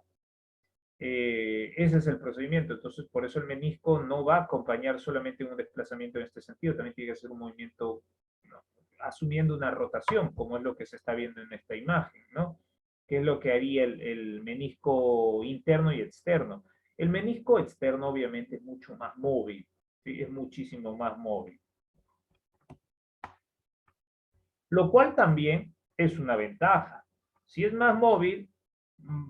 Ese es el procedimiento. Entonces, por eso el menisco no va a acompañar solamente un desplazamiento en este sentido, también tiene que ser un movimiento, ¿no?, asumiendo una rotación, como es lo que se está viendo en esta imagen, ¿no? Que es lo que haría el menisco interno y externo. El menisco externo obviamente es mucho más móvil, ¿sí? Es muchísimo más móvil. Lo cual también es una ventaja. Si es más móvil,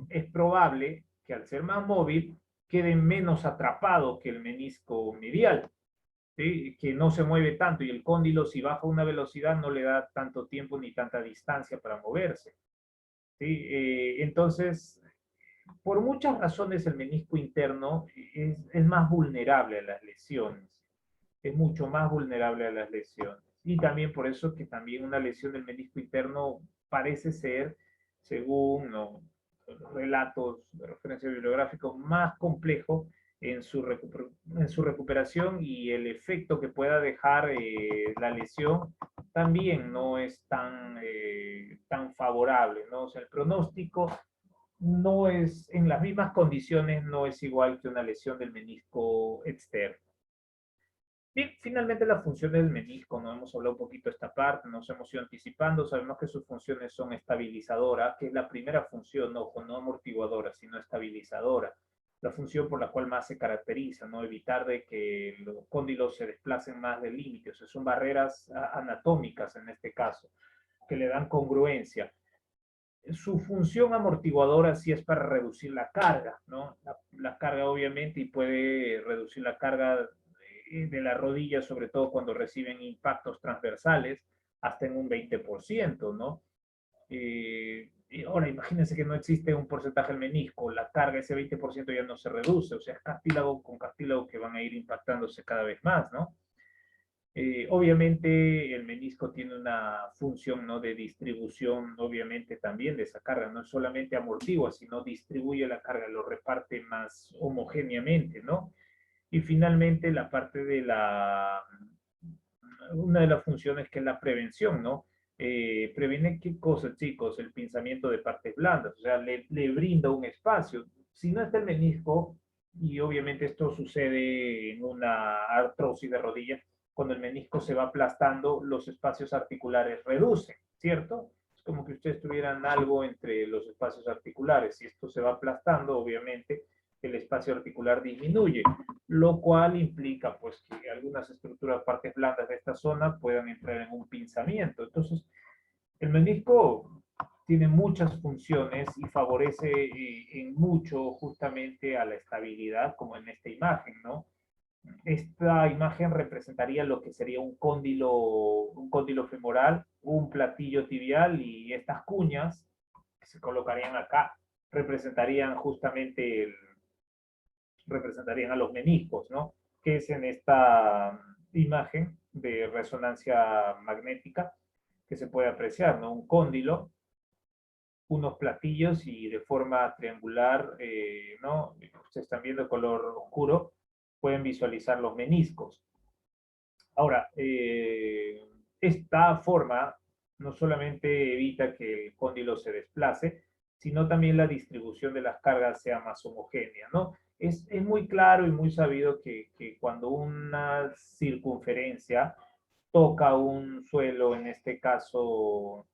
es probable que al ser más móvil quede menos atrapado que el menisco medial, ¿sí? Que no se mueve tanto, y el cóndilo, si baja una velocidad, no le da tanto tiempo ni tanta distancia para moverse, ¿sí? Entonces, por muchas razones el menisco interno es más vulnerable a las lesiones, es mucho más vulnerable a las lesiones. Y también por eso que también una lesión del menisco interno parece ser, según los relatos de referencia bibliográfica, más complejo en su recuperación, y el efecto que pueda dejar la lesión también no es tan favorable, ¿no? O sea, el pronóstico no es, en las mismas condiciones, no es igual que una lesión del menisco externo. Bien, finalmente las funciones del menisco, ¿no? Hemos hablado un poquito de esta parte, nos hemos ido anticipando, sabemos que sus funciones son estabilizadora, que es la primera función, ojo, no amortiguadora, sino estabilizadora, la función por la cual más se caracteriza, ¿no? Evitar de que los cóndilos se desplacen más del límite, o sea, son barreras anatómicas en este caso, que le dan congruencia. Su función amortiguadora sí es para reducir la carga, ¿no? La carga obviamente, y puede reducir la carga de la rodilla, sobre todo cuando reciben impactos transversales, hasta en un 20%, ¿no? Y ahora imagínense que no existe un porcentaje del menisco, la carga, ese 20% ya no se reduce, o sea, es cartílago con cartílago que van a ir impactándose cada vez más, ¿no? Obviamente el menisco tiene una función, ¿no?, de distribución, obviamente también de esa carga, no es solamente amortigua, sino distribuye la carga, lo reparte más homogéneamente, ¿no? Y finalmente la parte de una de las funciones, que es la prevención, ¿no? Previene qué cosa, chicos, el pinzamiento de partes blandas, o sea, le brinda un espacio. Si no está el menisco, y obviamente esto sucede en una artrosis de rodilla, cuando el menisco se va aplastando, los espacios articulares reducen, ¿cierto? Es como que ustedes tuvieran algo entre los espacios articulares. Si esto se va aplastando, obviamente el espacio articular disminuye, lo cual implica pues que algunas estructuras, partes blandas de esta zona puedan entrar en un pinzamiento. Entonces, el menisco tiene muchas funciones y favorece en mucho justamente a la estabilidad, como en esta imagen, ¿no? Esta imagen representaría lo que sería un cóndilo femoral, un platillo tibial, y estas cuñas que se colocarían acá representarían justamente representarían a los meniscos, ¿no? Que es en esta imagen de resonancia magnética que se puede apreciar, ¿no? Un cóndilo, unos platillos, y de forma triangular, ¿no? Ustedes están viendo el color oscuro, pueden visualizar los meniscos. Ahora, esta forma no solamente evita que el cóndilo se desplace, sino también la distribución de las cargas sea más homogénea, ¿no? Es muy claro y muy sabido que cuando una circunferencia toca un suelo, en este caso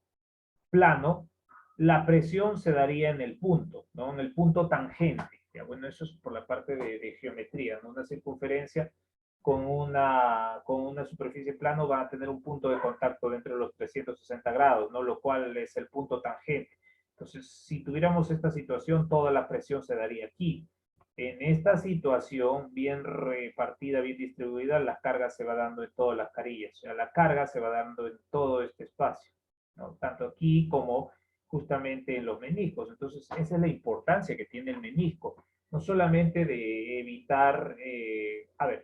plano, la presión se daría en el punto, ¿no? En el punto tangente. Ya, bueno, eso es por la parte de geometría, ¿no? Una circunferencia con una superficie plano va a tener un punto de contacto dentro de los 360 grados, ¿no? Lo cual es el punto tangente. Entonces, si tuviéramos esta situación, toda la presión se daría aquí. En esta situación, bien repartida, bien distribuida, la carga se va dando en todas las carillas. O sea, la carga se va dando en todo este espacio, ¿no? Tanto aquí como justamente en los meniscos. Entonces, esa es la importancia que tiene el menisco. No solamente de evitar,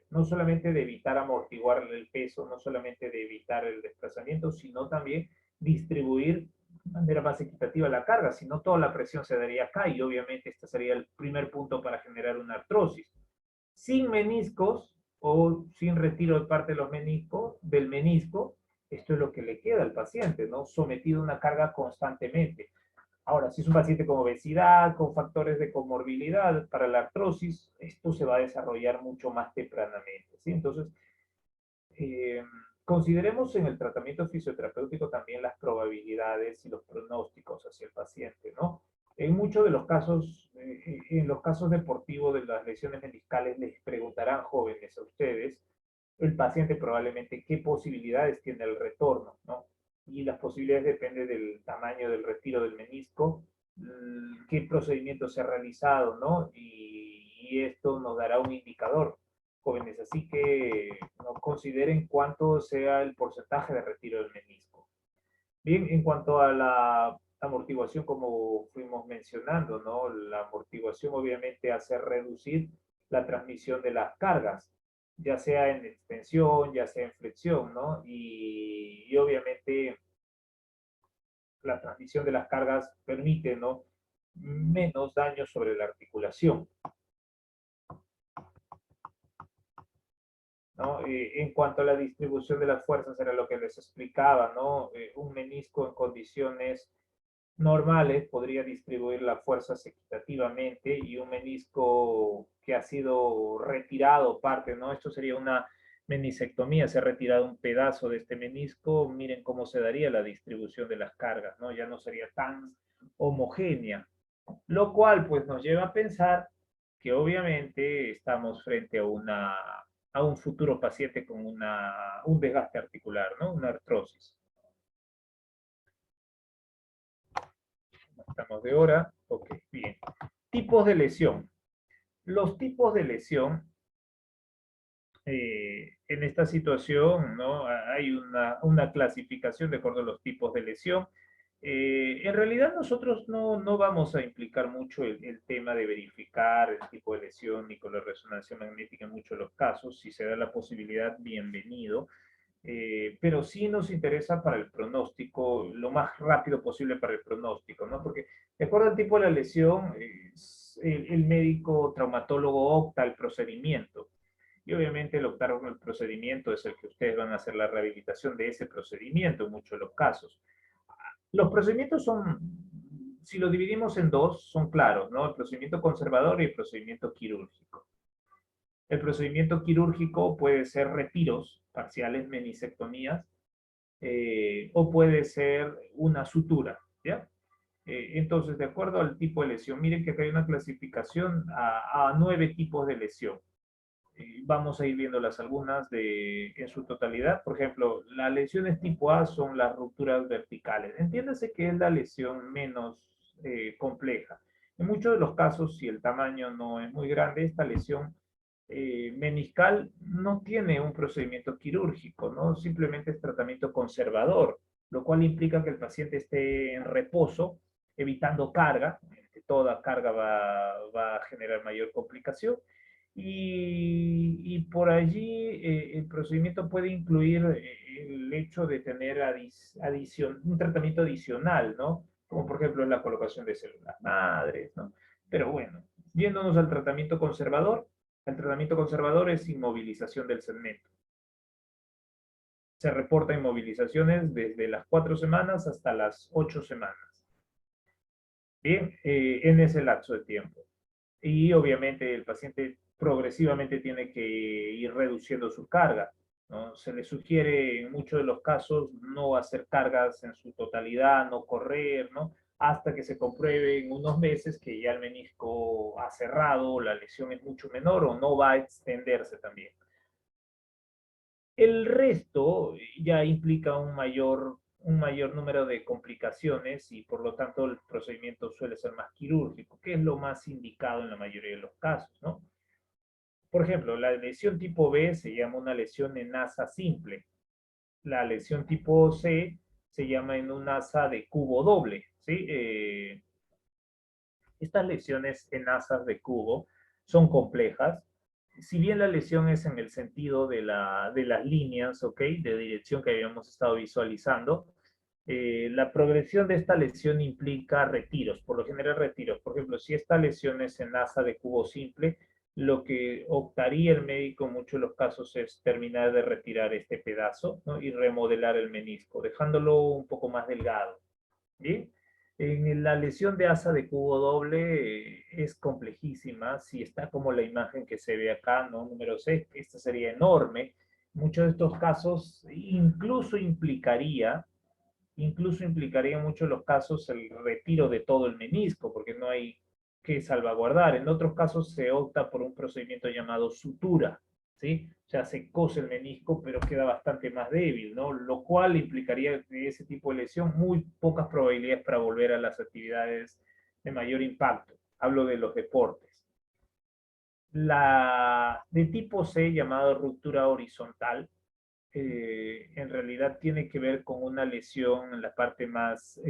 no solamente de evitar amortiguar el peso, no solamente de evitar el desplazamiento, sino también distribuir de manera más equitativa la carga, si no toda la presión se daría acá, y obviamente este sería el primer punto para generar una artrosis. Sin meniscos o sin retiro de parte de los meniscos, del menisco, esto es lo que le queda al paciente, ¿no? Sometido a una carga constantemente. Ahora, si es un paciente con obesidad, con factores de comorbilidad para la artrosis, esto se va a desarrollar mucho más tempranamente, ¿sí? Entonces, consideremos en el tratamiento fisioterapéutico también las probabilidades y los pronósticos hacia el paciente, ¿no? En muchos de los casos, en los casos deportivos de las lesiones meniscales, les preguntarán jóvenes a ustedes, el paciente probablemente qué posibilidades tiene el retorno, ¿no? Y las posibilidades dependen del tamaño del retiro del menisco qué procedimiento se ha realizado, ¿no? Y esto nos dará un indicador, jóvenes. Así que no consideren cuánto sea el porcentaje de retiro del menisco. Bien, en cuanto a la amortiguación, como fuimos mencionando, ¿no? La amortiguación obviamente hace reducir la transmisión de las cargas, ya sea en extensión, ya sea en flexión, ¿no? Y obviamente la transmisión de las cargas permite, ¿no? Menos daño sobre la articulación, ¿no? En cuanto a la distribución de las fuerzas, era lo que les explicaba, ¿no? Un menisco en condiciones normales podría distribuir las fuerzas equitativamente, y un menisco que ha sido retirado parte, ¿no? Esto sería una menisectomía, se ha retirado un pedazo de este menisco, miren cómo se daría la distribución de las cargas, ¿no? Ya no sería tan homogénea, lo cual pues nos lleva a pensar que obviamente estamos frente a un futuro paciente con un desgaste articular, ¿no? Una artrosis. Estamos de hora. Ok, bien. Tipos de lesión. Los tipos de lesión, en esta situación, ¿no? Hay una clasificación de acuerdo a los tipos de lesión. En realidad nosotros no vamos a implicar mucho el tema de verificar el tipo de lesión ni con la resonancia magnética en muchos de los casos. Si se da la posibilidad, bienvenido. Pero sí nos interesa para el pronóstico, lo más rápido posible para el pronóstico, ¿no? Porque de acuerdo al tipo de la lesión, el médico traumatólogo opta el procedimiento. Y obviamente el optar con el procedimiento es el que ustedes van a hacer la rehabilitación de ese procedimiento en muchos de los casos. Los procedimientos son, si lo dividimos en dos, son claros, ¿no? El procedimiento conservador y el procedimiento quirúrgico. El procedimiento quirúrgico puede ser retiros parciales, menisectomías, o puede ser una sutura, ¿ya? Entonces, de acuerdo al tipo de lesión, miren que acá hay una clasificación a 9 tipos de lesión. Vamos a ir viéndolas algunas en su totalidad. Por ejemplo, las lesiones tipo A son las rupturas verticales. Entiéndase que es la lesión menos compleja. En muchos de los casos, si el tamaño no es muy grande, esta lesión meniscal no tiene un procedimiento quirúrgico, ¿no? Simplemente es tratamiento conservador, lo cual implica que el paciente esté en reposo, evitando carga, que toda carga va a generar mayor complicación, y por allí el procedimiento puede incluir el hecho de tener un tratamiento adicional, ¿no? Como por ejemplo la colocación de células madres, ¿no? Pero bueno, yéndonos al tratamiento conservador, el tratamiento conservador es inmovilización del segmento. Se reporta inmovilizaciones desde las 4 semanas hasta las 8 semanas. Bien, en ese lapso de tiempo. Y obviamente el paciente progresivamente tiene que ir reduciendo su carga, ¿no? Se le sugiere en muchos de los casos no hacer cargas en su totalidad, no correr, ¿no? Hasta que se compruebe en unos meses que ya el menisco ha cerrado, la lesión es mucho menor o no va a extenderse también. El resto ya implica un mayor número de complicaciones, y por lo tanto el procedimiento suele ser más quirúrgico, que es lo más indicado en la mayoría de los casos, ¿no? Por ejemplo, la lesión tipo B se llama una lesión en asa simple. La lesión tipo C se llama en un asa de cubo doble, ¿sí? Estas lesiones en asas de cubo son complejas. Si bien la lesión es en el sentido de las líneas, ¿ok? De dirección que habíamos estado visualizando, la progresión de esta lesión implica retiros, por lo general retiros. Por ejemplo, si esta lesión es en asa de cubo simple, lo que optaría el médico en muchos de los casos es terminar de retirar este pedazo, ¿no? Y remodelar el menisco, dejándolo un poco más delgado. ¿Bien? En la lesión de asa de cubo doble es complejísima. Si está como la imagen que se ve acá, ¿no? Número 6, esta sería enorme. Muchos de estos casos incluso implicaría en muchos de los casos el retiro de todo el menisco, porque no hay que salvaguardar. En otros casos se opta por un procedimiento llamado sutura, ¿sí? O sea, se cose el menisco, pero queda bastante más débil, ¿no? Lo cual implicaría de ese tipo de lesión muy pocas probabilidades para volver a las actividades de mayor impacto. Hablo de los deportes. La de tipo C, llamada ruptura horizontal, en realidad tiene que ver con una lesión en la parte más,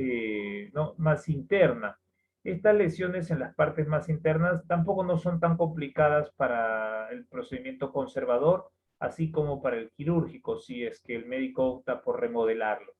más interna. Estas lesiones en las partes más internas tampoco no son tan complicadas para el procedimiento conservador, así como para el quirúrgico, si es que el médico opta por remodelarlo.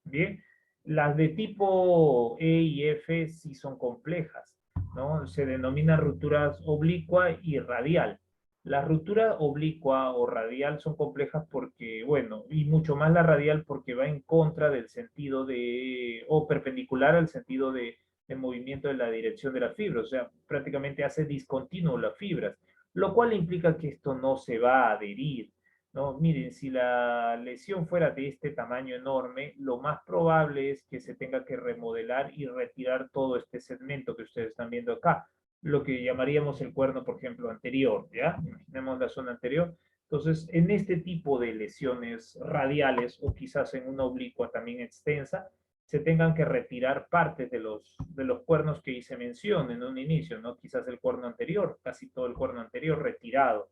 Bien, las de tipo E y F sí son complejas, ¿no? Se denominan rupturas oblicua y radial. La ruptura oblicua o radial son complejas porque, bueno, y mucho más la radial porque va en contra del sentido de, o perpendicular al sentido de movimiento de la dirección de la fibra, o sea, prácticamente hace discontinuo las fibras, lo cual implica que esto no se va a adherir, ¿no? Miren, si la lesión fuera de este tamaño enorme, lo más probable es que se tenga que remodelar y retirar todo este segmento que ustedes están viendo acá, lo que llamaríamos el cuerno, por ejemplo, anterior, ¿ya? Imaginemos la zona anterior. Entonces, en este tipo de lesiones radiales o quizás en una oblicua también extensa, se tengan que retirar partes de los cuernos que hice mención en un inicio, ¿no? Quizás el cuerno anterior, casi todo el cuerno anterior retirado.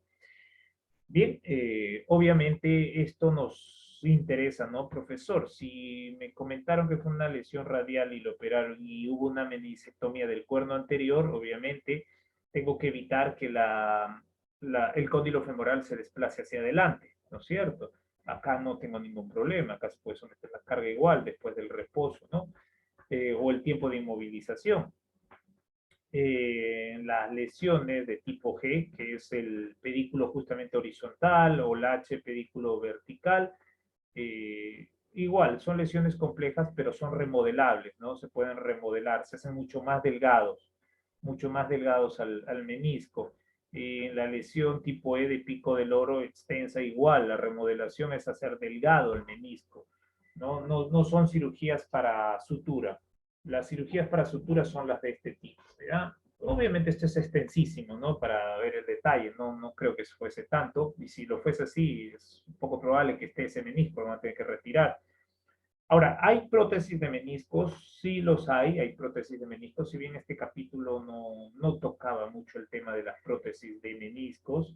Bien, obviamente esto nos interesa, ¿no, profesor? Si me comentaron que fue una lesión radial y lo operaron y hubo una meniscectomía del cuerno anterior, obviamente tengo que evitar que el cóndilo femoral se desplace hacia adelante, ¿no es cierto? Acá no tengo ningún problema, acá se puede someter la carga igual después del reposo, ¿no? O el tiempo de inmovilización. Las lesiones de tipo G, que es el pedículo justamente horizontal, o la H pedículo vertical. Igual, son lesiones complejas, pero son remodelables, ¿no? Se pueden remodelar, se hacen mucho más delgados al menisco. En la lesión tipo E de pico del oro extensa, igual, la remodelación es hacer delgado el menisco. No son cirugías para sutura. Las cirugías para sutura son las de este tipo, ¿verdad? Obviamente esto es extensísimo, ¿no? Para ver el detalle, no creo que fuese tanto, y si lo fuese así, es un poco probable que esté ese menisco, lo van a tener que retirar. Ahora, ¿hay prótesis de meniscos? Sí los hay prótesis de meniscos, si bien este capítulo no tocaba mucho el tema de las prótesis de meniscos,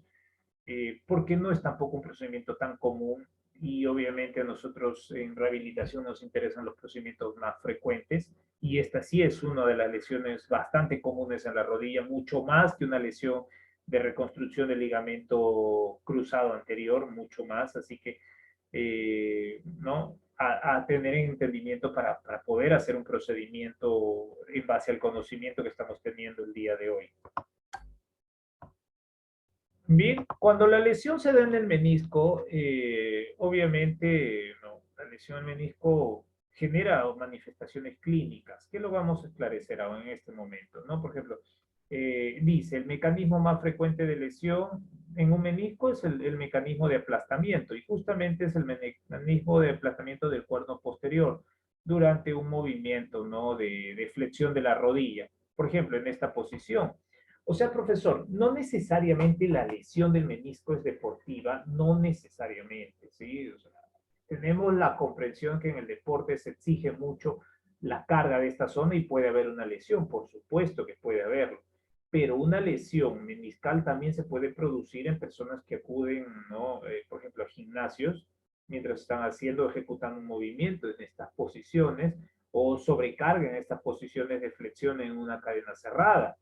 porque no es tampoco un procedimiento tan común y obviamente a nosotros en rehabilitación nos interesan los procedimientos más frecuentes y esta sí es una de las lesiones bastante comunes en la rodilla, mucho más que una lesión de reconstrucción del ligamento cruzado anterior, mucho más, así que ¿no? A tener entendimiento para poder hacer un procedimiento en base al conocimiento que estamos teniendo el día de hoy. Bien, cuando la lesión se da en el menisco, obviamente la lesión del menisco genera manifestaciones clínicas, que lo vamos a esclarecer ahora en este momento, ¿no? Por ejemplo, dice, el mecanismo más frecuente de lesión en un menisco es el mecanismo de aplastamiento, y justamente es el mecanismo de aplastamiento del cuerno posterior durante un movimiento, ¿no? de flexión de la rodilla. Por ejemplo, en esta posición. O sea, profesor, no necesariamente la lesión del menisco es deportiva, no necesariamente, ¿sí? O sea, tenemos la comprensión que en el deporte se exige mucho la carga de esta zona y puede haber una lesión, por supuesto que puede haberlo, pero una lesión meniscal también se puede producir en personas que acuden, ¿no? Por ejemplo, a gimnasios, mientras están ejecutando un movimiento en estas posiciones, o sobrecarga en estas posiciones de flexión en una cadena cerrada,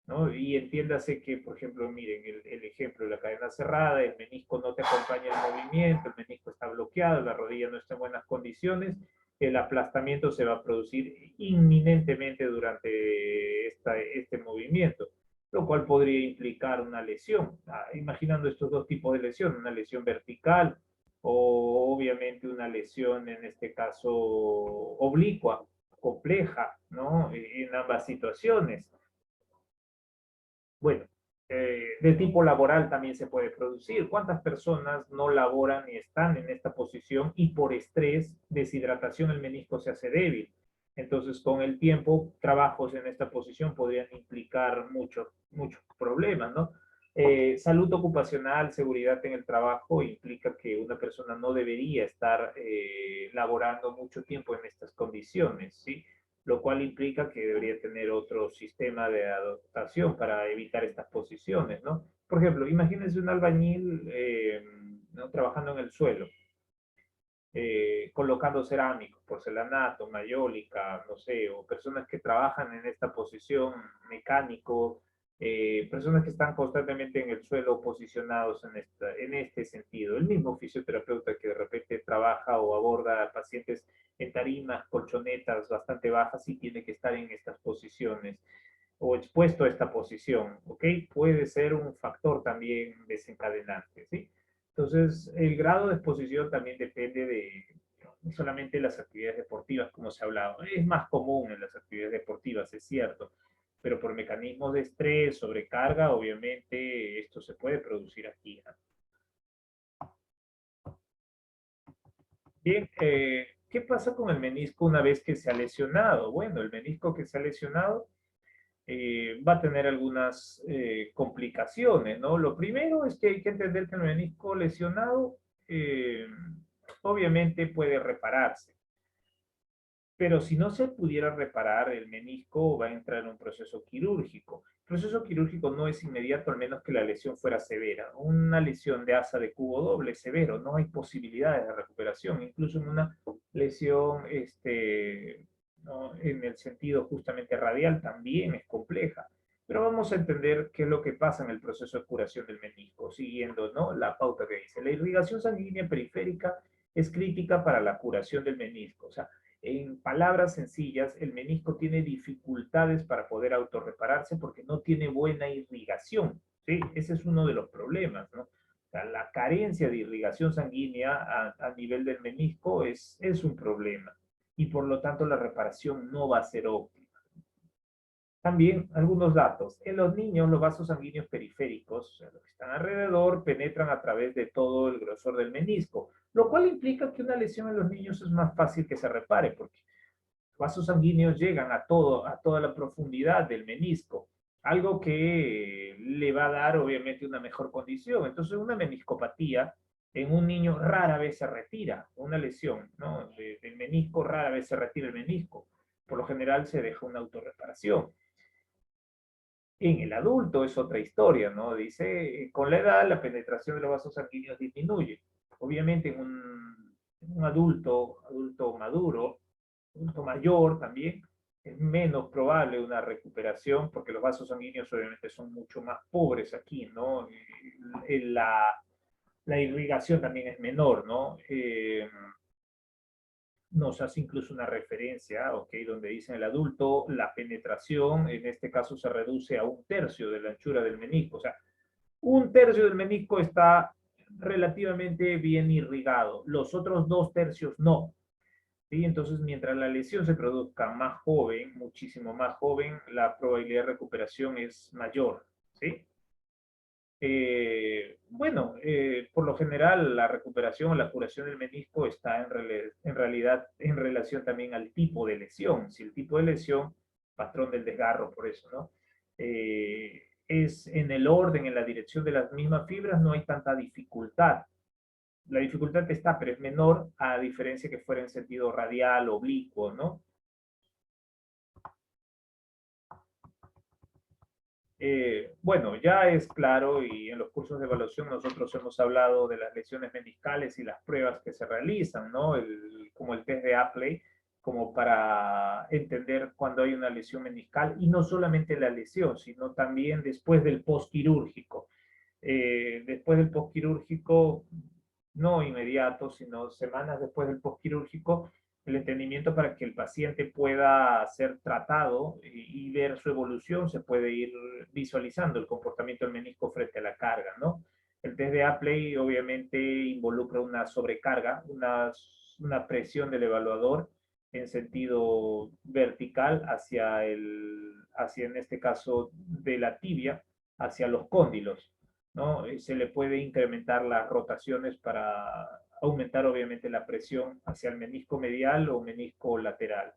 ¿no? Y entiéndase que, por ejemplo, miren, el ejemplo de la cadena cerrada, el menisco no te acompaña el movimiento, el menisco está bloqueado, la rodilla no está en buenas condiciones, el aplastamiento se va a producir inminentemente durante este movimiento, lo cual podría implicar una lesión. Imaginando estos dos tipos de lesión, una lesión vertical o obviamente una lesión, en este caso, oblicua, compleja, ¿no? En ambas situaciones. Bueno, de tipo laboral también se puede producir. ¿Cuántas personas no laboran y están en esta posición y por estrés, deshidratación, el menisco se hace débil? Entonces, con el tiempo, trabajos en esta posición podrían implicar muchos problemas, ¿no? Salud ocupacional, seguridad en el trabajo implica que una persona no debería estar laborando mucho tiempo en estas condiciones, ¿sí? lo cual implica que debería tener otro sistema de adaptación para evitar estas posiciones, ¿no? Por ejemplo, imagínense un albañil ¿no? trabajando en el suelo, colocando cerámicos, porcelanato, mayólica, no sé, o personas que trabajan en esta posición, mecánico, personas que están constantemente en el suelo posicionados en este sentido. El mismo fisioterapeuta que de repente trabaja o aborda pacientes en tarimas, colchonetas bastante bajas y tiene que estar en estas posiciones o expuesto a esta posición, ¿ok? Puede ser un factor también desencadenante, ¿sí? Entonces, el grado de exposición también depende de no solamente las actividades deportivas, como se ha hablado. Es más común en las actividades deportivas, es cierto, pero por mecanismos de estrés, sobrecarga, obviamente esto se puede producir aquí, ¿no? Bien, ¿qué pasa con el menisco una vez que se ha lesionado? Bueno, el menisco que se ha lesionado va a tener algunas complicaciones, ¿no? Lo primero es que hay que entender que el menisco lesionado obviamente puede repararse, pero si no se pudiera reparar, el menisco va a entrar en un proceso quirúrgico. El proceso quirúrgico no es inmediato, al menos que la lesión fuera severa. Una lesión de asa de cubo doble es severo, no hay posibilidades de recuperación. Incluso en una lesión ¿no? en el sentido justamente radial también es compleja. Pero vamos a entender qué es lo que pasa en el proceso de curación del menisco, siguiendo ¿no? la pauta que dice. La irrigación sanguínea periférica es crítica para la curación del menisco. O sea, en palabras sencillas, el menisco tiene dificultades para poder autorrepararse porque no tiene buena irrigación, ¿sí? Ese es uno de los problemas, ¿no? O sea, la carencia de irrigación sanguínea a nivel del menisco es un problema y por lo tanto la reparación no va a ser óptima. También algunos datos. En los niños, los vasos sanguíneos periféricos, o sea, los que están alrededor, penetran a través de todo el grosor del menisco, lo cual implica que una lesión en los niños es más fácil que se repare, porque los vasos sanguíneos llegan a toda la profundidad del menisco, algo que le va a dar obviamente una mejor condición. Entonces una meniscopatía en un niño rara vez se retira, una lesión ¿no? del menisco rara vez se retira el menisco, por lo general se deja una autorreparación. En el adulto es otra historia, ¿no? Dice, con la edad la penetración de los vasos sanguíneos disminuye. Obviamente en un adulto maduro, adulto mayor también, es menos probable una recuperación porque los vasos sanguíneos obviamente son mucho más pobres aquí, ¿no? La irrigación también es menor, ¿no? Nos hace incluso una referencia, ¿ok? Donde dice en el adulto, la penetración, en este caso, se reduce a 1/3 de la anchura del menisco. O sea, 1/3 del menisco está relativamente bien irrigado. Los otros 2/3 no. ¿Sí? Entonces, mientras la lesión se produzca más joven, muchísimo más joven, la probabilidad de recuperación es mayor. ¿Sí? Bueno, por lo general la recuperación o la curación del menisco está en realidad en relación también al tipo de lesión. Si el tipo de lesión, patrón del desgarro, por eso, ¿no? Es en el orden, en la dirección de las mismas fibras, no hay tanta dificultad. La dificultad está, pero es menor a diferencia que fuera en sentido radial, oblicuo, ¿no? Bueno, ya es claro y en los cursos de evaluación nosotros hemos hablado de las lesiones meniscales y las pruebas que se realizan, ¿no? Como el test de Apley, como para entender cuando hay una lesión meniscal y no solamente la lesión, sino también después del postquirúrgico. Después del postquirúrgico, no inmediato, sino semanas después del postquirúrgico, el entendimiento para que el paciente pueda ser tratado y ver su evolución, se puede ir visualizando el comportamiento del menisco frente a la carga, ¿no? El test de Apley obviamente involucra una sobrecarga, una presión del evaluador en sentido vertical hacia en este caso, de la tibia hacia los cóndilos, ¿no? Se le puede incrementar las rotaciones para aumentar obviamente la presión hacia el menisco medial o menisco lateral.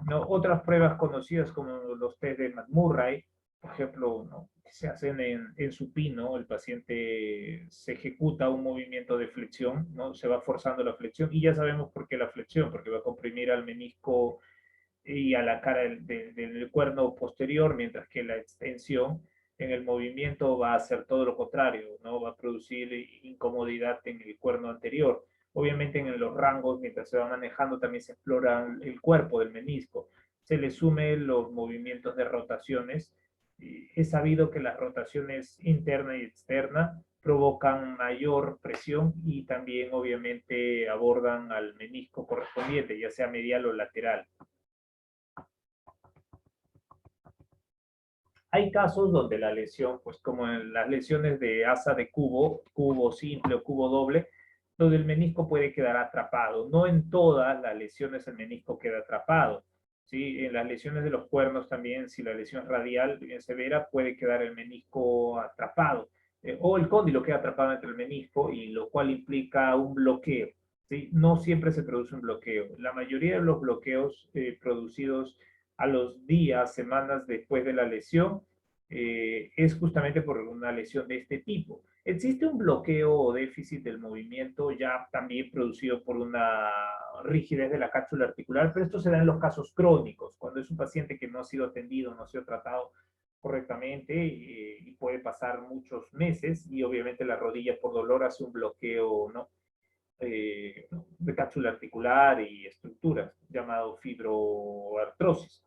¿No? Otras pruebas conocidas como los test de McMurray por ejemplo, ¿no? Que se hacen en supino, el paciente se ejecuta un movimiento de flexión, ¿no? Se va forzando la flexión y ya sabemos por qué la flexión, porque va a comprimir al menisco y a la cara del cuerno posterior, mientras que la extensión en el movimiento va a hacer todo lo contrario, ¿no? Va a producir incomodidad en el cuerno anterior. Obviamente en los rangos, mientras se va manejando, también se explora el cuerpo del menisco. Se le sumen los movimientos de rotaciones. Es sabido que las rotaciones interna y externa provocan mayor presión y también obviamente abordan al menisco correspondiente, ya sea medial o lateral. Hay casos donde la lesión, pues como en las lesiones de asa de cubo, cubo simple o cubo doble, donde el menisco puede quedar atrapado. No en todas las lesiones el menisco queda atrapado. ¿Sí? En las lesiones de los cuernos también, si la lesión es radial bien severa, puede quedar el menisco atrapado. O el cóndilo queda atrapado entre el menisco, y lo cual implica un bloqueo. ¿Sí? No siempre se produce un bloqueo. La mayoría de los bloqueos producidos a los días, semanas después de la lesión, es justamente por una lesión de este tipo. Existe un bloqueo o déficit del movimiento ya también producido por una rigidez de la cápsula articular, pero esto se da en los casos crónicos, cuando es un paciente que no ha sido atendido, no ha sido tratado correctamente, y puede pasar muchos meses, y obviamente la rodilla por dolor hace un bloqueo, ¿no? De cápsula articular y estructuras, llamado fibroartrosis.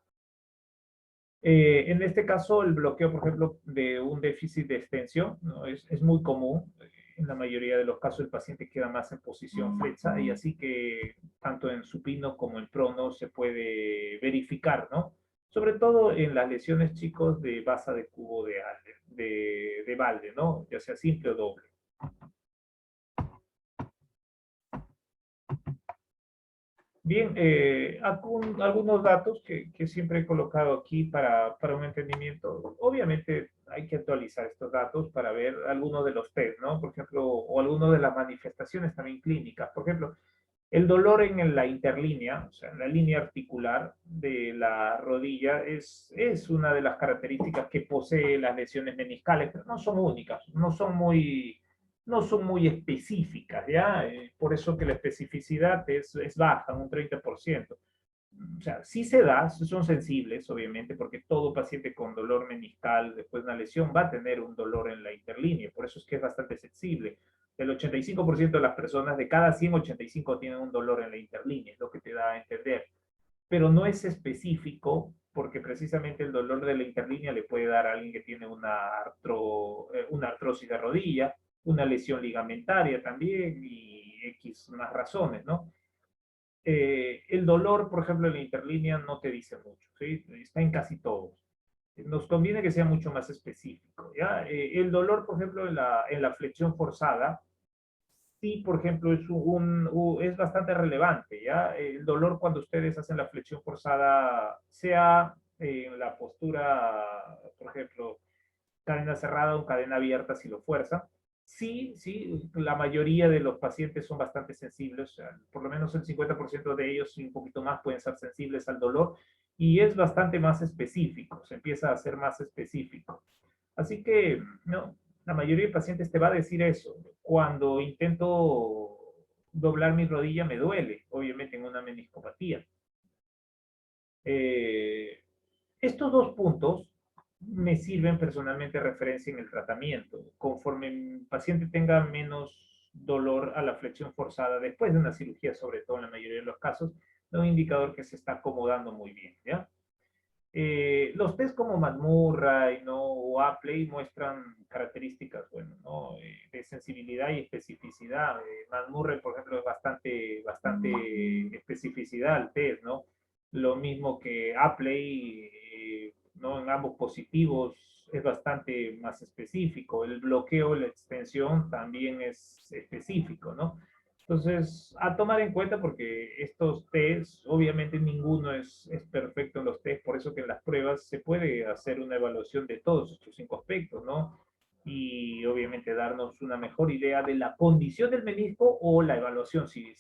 En este caso, el bloqueo, por ejemplo, de un déficit de extensión, ¿no? Es muy común. En la mayoría de los casos el paciente queda más en posición flexa, y así que tanto en supino como en prono se puede verificar, ¿no? Sobre todo en las lesiones, chicos, de basa de cubo de balde, ¿no? Ya sea simple o doble. Bien, algunos datos que siempre he colocado aquí para un entendimiento. Obviamente hay que actualizar estos datos para ver algunos de los test, ¿no? Por ejemplo, o algunas de las manifestaciones también clínicas. Por ejemplo, el dolor en la interlínea, o sea, en la línea articular de la rodilla, es una de las características que posee las lesiones meniscales, pero no son únicas, no son muy específicas, ¿ya? Por eso que la especificidad es baja, un 30%. O sea, sí se da, son sensibles, obviamente, porque todo paciente con dolor meniscal después de una lesión va a tener un dolor en la interlínea, por eso es que es bastante sensible. El 85% de las personas, de cada 100, 85 tienen un dolor en la interlínea, es lo que te da a entender. Pero no es específico, porque precisamente el dolor de la interlínea le puede dar a alguien que tiene una artrosis de rodilla, una lesión ligamentaria también, y X más razones, ¿no? El dolor, por ejemplo, en la interlínea no te dice mucho, ¿sí? Está en casi todos. Nos conviene que sea mucho más específico, ¿ya? El dolor, por ejemplo, en la flexión forzada, sí, por ejemplo, es bastante relevante, ¿ya? El dolor cuando ustedes hacen la flexión forzada, sea en la postura, por ejemplo, cadena cerrada o cadena abierta si lo fuerzan. Sí, sí, la mayoría de los pacientes son bastante sensibles, o sea, por lo menos el 50% de ellos y un poquito más pueden ser sensibles al dolor, y es bastante más específico, se empieza a ser más específico. Así que, no, la mayoría de pacientes te va a decir eso. Cuando intento doblar mi rodilla me duele, obviamente en una meniscopatía. Estos dos puntos me sirven personalmente de referencia en el tratamiento. Conforme el paciente tenga menos dolor a la flexión forzada después de una cirugía, sobre todo en la mayoría de los casos, es un indicador que se está acomodando muy bien, ¿ya? Los test como McMurray, ¿no? O Apley muestran características, bueno, ¿no? De sensibilidad y especificidad. McMurray, por ejemplo, es bastante especificidad al test, ¿no? Lo mismo que Apley, ¿no? En ambos positivos es bastante más específico. El bloqueo, la extensión también es específico, ¿no? Entonces, a tomar en cuenta, porque estos tests, obviamente ninguno es perfecto en los tests, por eso que en las pruebas se puede hacer una evaluación de todos estos 5 aspectos, ¿no? Y obviamente darnos una mejor idea de la condición del menisco o la evaluación, si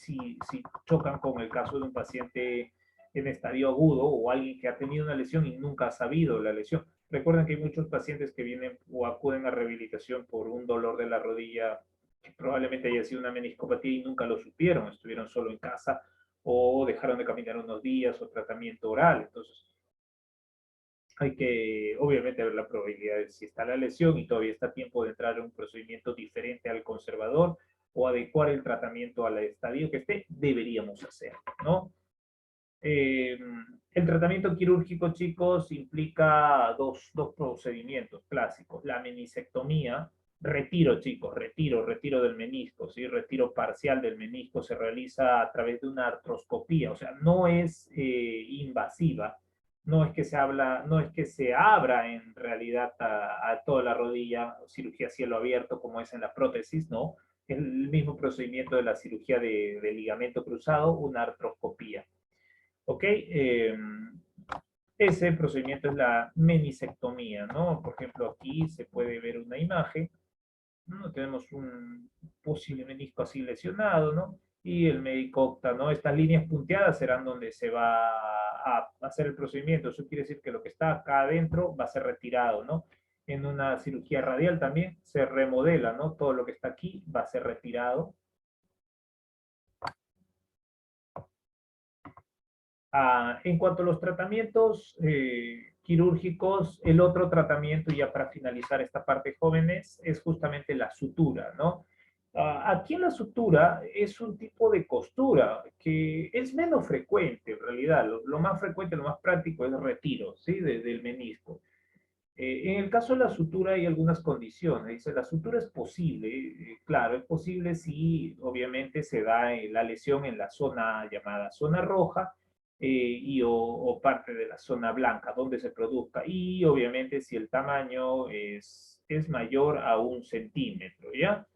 chocan con el caso de un paciente en estadio agudo o alguien que ha tenido una lesión y nunca ha sabido la lesión. Recuerden que hay muchos pacientes que vienen o acuden a rehabilitación por un dolor de la rodilla que probablemente haya sido una meniscopatía y nunca lo supieron, estuvieron solo en casa o dejaron de caminar unos días o tratamiento oral. Entonces, hay que, obviamente, ver la probabilidad de si está la lesión y todavía está a tiempo de entrar en un procedimiento diferente al conservador o adecuar el tratamiento al estadio que esté, deberíamos hacer, ¿no? El tratamiento quirúrgico, chicos, implica dos procedimientos clásicos. La menisectomía, retiro, chicos, retiro del menisco, ¿sí? Retiro parcial del menisco se realiza a través de una artroscopía, o sea, no es invasiva, no es que se abra en realidad a toda la rodilla, cirugía a cielo abierto como es en la prótesis, no, es el mismo procedimiento de la cirugía de ligamento cruzado, una artroscopía. ¿Ok? Ese procedimiento es la menisectomía, ¿no? Por ejemplo, aquí se puede ver una imagen, ¿no? Tenemos un posible menisco así lesionado, ¿no? Y el médico opta, ¿no? Estas líneas punteadas serán donde se va a hacer el procedimiento. Eso quiere decir que lo que está acá adentro va a ser retirado, ¿no? En una cirugía radial también se remodela, ¿no? Todo lo que está aquí va a ser retirado. En cuanto a los tratamientos quirúrgicos, el otro tratamiento, ya para finalizar esta parte, jóvenes, es justamente la sutura, ¿no? Aquí la sutura es un tipo de costura que es menos frecuente, en realidad. Lo más frecuente, lo más práctico es el retiro, ¿sí? Del menisco. En el caso de la sutura hay algunas condiciones. Dice, la sutura es posible, claro, es posible si obviamente se da la lesión en la zona llamada zona roja o parte de la zona blanca donde se produzca. Y obviamente si el tamaño es mayor a 1 centímetro, ¿ya?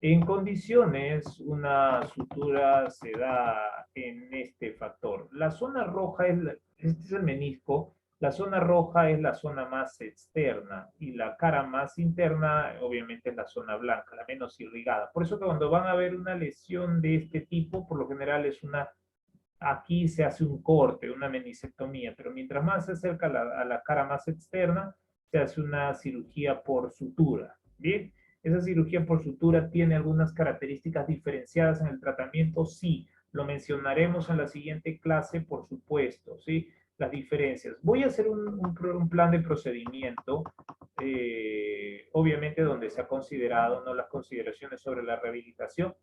En condiciones, una sutura se da en este factor. La zona roja este es el menisco. La zona roja es la zona más externa y la cara más interna, obviamente, es la zona blanca, la menos irrigada. Por eso que cuando van a ver una lesión de este tipo, por lo general es aquí se hace un corte, una menisectomía, pero mientras más se acerca a la cara más externa, se hace una cirugía por sutura. ¿Bien? ¿Esa cirugía por sutura tiene algunas características diferenciadas en el tratamiento? Sí, lo mencionaremos en la siguiente clase, por supuesto, ¿sí? Las diferencias. Voy a hacer un plan de procedimiento, obviamente donde se ha considerado, ¿no?, las consideraciones sobre la rehabilitación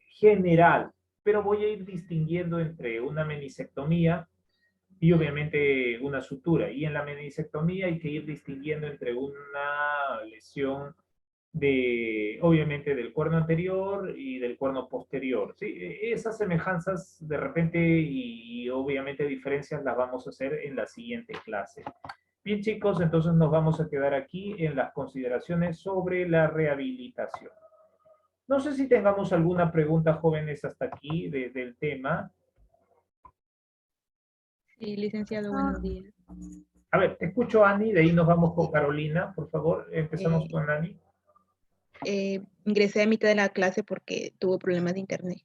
general, pero voy a ir distinguiendo entre una menisectomía y obviamente una sutura. Y en la menisectomía hay que ir distinguiendo entre una lesión obviamente del cuerno anterior y del cuerno posterior. ¿Sí? Esas semejanzas de repente y obviamente diferencias las vamos a hacer en la siguiente clase. Bien, chicos, entonces nos vamos a quedar aquí en las consideraciones sobre la rehabilitación. No sé si tengamos alguna pregunta, jóvenes, hasta aquí del tema. Sí, licenciado, buenos días. A ver, te escucho, Ani, de ahí nos vamos con Carolina, por favor. Empezamos con Ani. Ingresé a mitad de la clase porque tuve problemas de internet.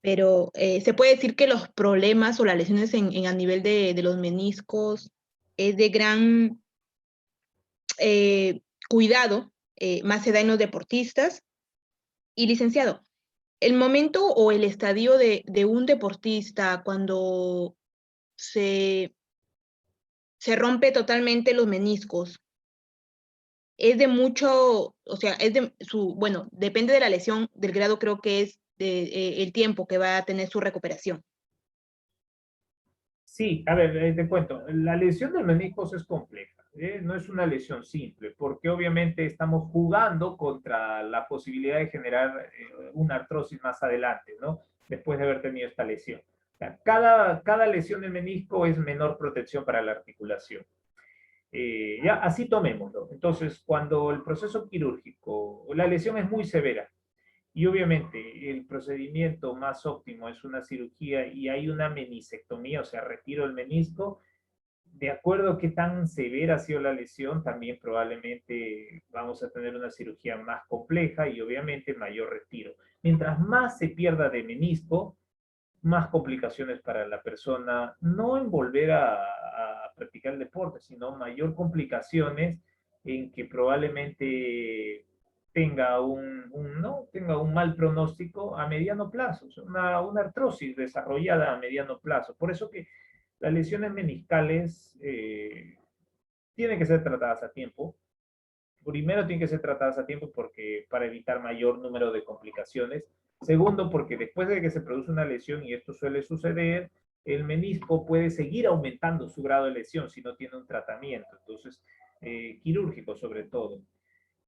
Pero se puede decir que los problemas o las lesiones a nivel de los meniscos es de gran cuidado, más se da en los deportistas. Y licenciado, el momento o el estadio de un deportista cuando se rompe totalmente los meniscos, es de mucho, o sea, bueno, depende de la lesión, del grado, creo que es el tiempo que va a tener su recuperación. Sí, a ver, te cuento, la lesión del menisco es compleja, no es una lesión simple, porque obviamente estamos jugando contra la posibilidad de generar una artrosis más adelante, ¿no? Después de haber tenido esta lesión. O sea, cada lesión del menisco es menor protección para la articulación. Ya, así tomémoslo. Entonces, cuando el proceso quirúrgico, la lesión es muy severa, y obviamente el procedimiento más óptimo es una cirugía y hay una menisectomía, o sea, retiro del menisco. De acuerdo a qué tan severa ha sido la lesión, también probablemente vamos a tener una cirugía más compleja y obviamente mayor retiro. Mientras más se pierda de menisco, más complicaciones para la persona, no en volver a practicar el deporte, sino mayor complicaciones en que probablemente tenga ¿no? tenga un mal pronóstico a mediano plazo, o sea, una artrosis desarrollada a mediano plazo. Por eso que las lesiones meniscales tienen que ser tratadas a tiempo. Primero, tienen que ser tratadas a tiempo porque para evitar mayor número de complicaciones. Segundo, porque después de que se produce una lesión, y esto suele suceder, el menisco puede seguir aumentando su grado de lesión si no tiene un tratamiento, entonces, quirúrgico sobre todo.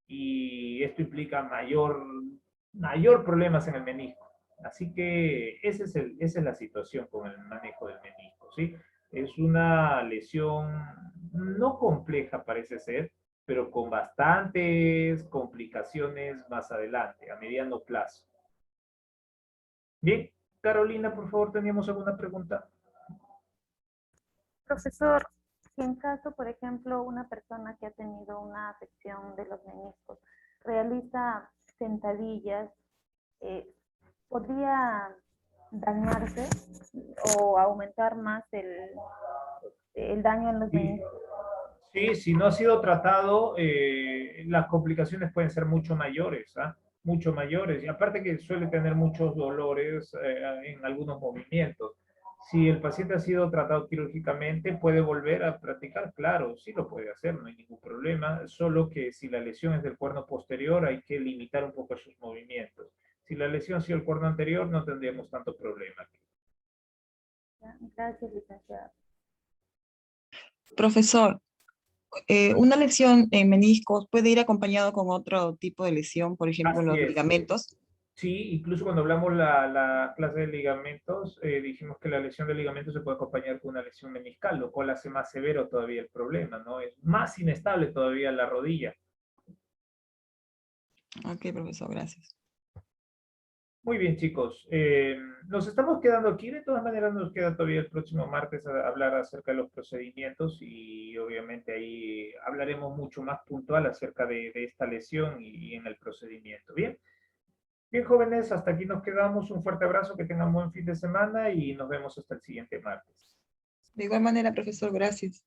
Y esto implica mayor problemas en el menisco. Así que esa es la situación con el manejo del menisco, ¿sí? Es una lesión no compleja, parece ser, pero con bastantes complicaciones más adelante, a mediano plazo. Bien, Carolina, por favor, ¿teníamos alguna pregunta? Profesor, si en caso, por ejemplo, una persona que ha tenido una afección de los meniscos realiza sentadillas, ¿podría dañarse o aumentar más el daño en los meniscos? Sí, si no ha sido tratado, las complicaciones pueden ser mucho mayores, ¿ah? Mucho mayores. Y aparte que suele tener muchos dolores en algunos movimientos. Si el paciente ha sido tratado quirúrgicamente, puede volver a practicar, claro, sí lo puede hacer, no hay ningún problema, solo que si la lesión es del cuerno posterior, hay que limitar un poco sus movimientos. Si la lesión ha sido el cuerno anterior, no tendríamos tanto problema. Gracias, licenciado. Profesor, una lesión en meniscos puede ir acompañado con otro tipo de lesión, por ejemplo, Así los es. ligamentos. Sí, incluso cuando hablamos la clase de ligamentos, dijimos que la lesión de ligamentos se puede acompañar con una lesión meniscal, lo cual hace más severo todavía el problema, ¿no? Es más inestable todavía la rodilla. Ok, profesor, gracias. Muy bien, chicos. Nos estamos quedando aquí. De todas maneras, nos queda todavía el próximo martes a hablar acerca de los procedimientos y obviamente ahí hablaremos mucho más puntual acerca de esta lesión y en el procedimiento. Bien. Bien, jóvenes, hasta aquí nos quedamos. Un fuerte abrazo, que tengan buen fin de semana y nos vemos hasta el siguiente martes. De igual manera, profesor, gracias.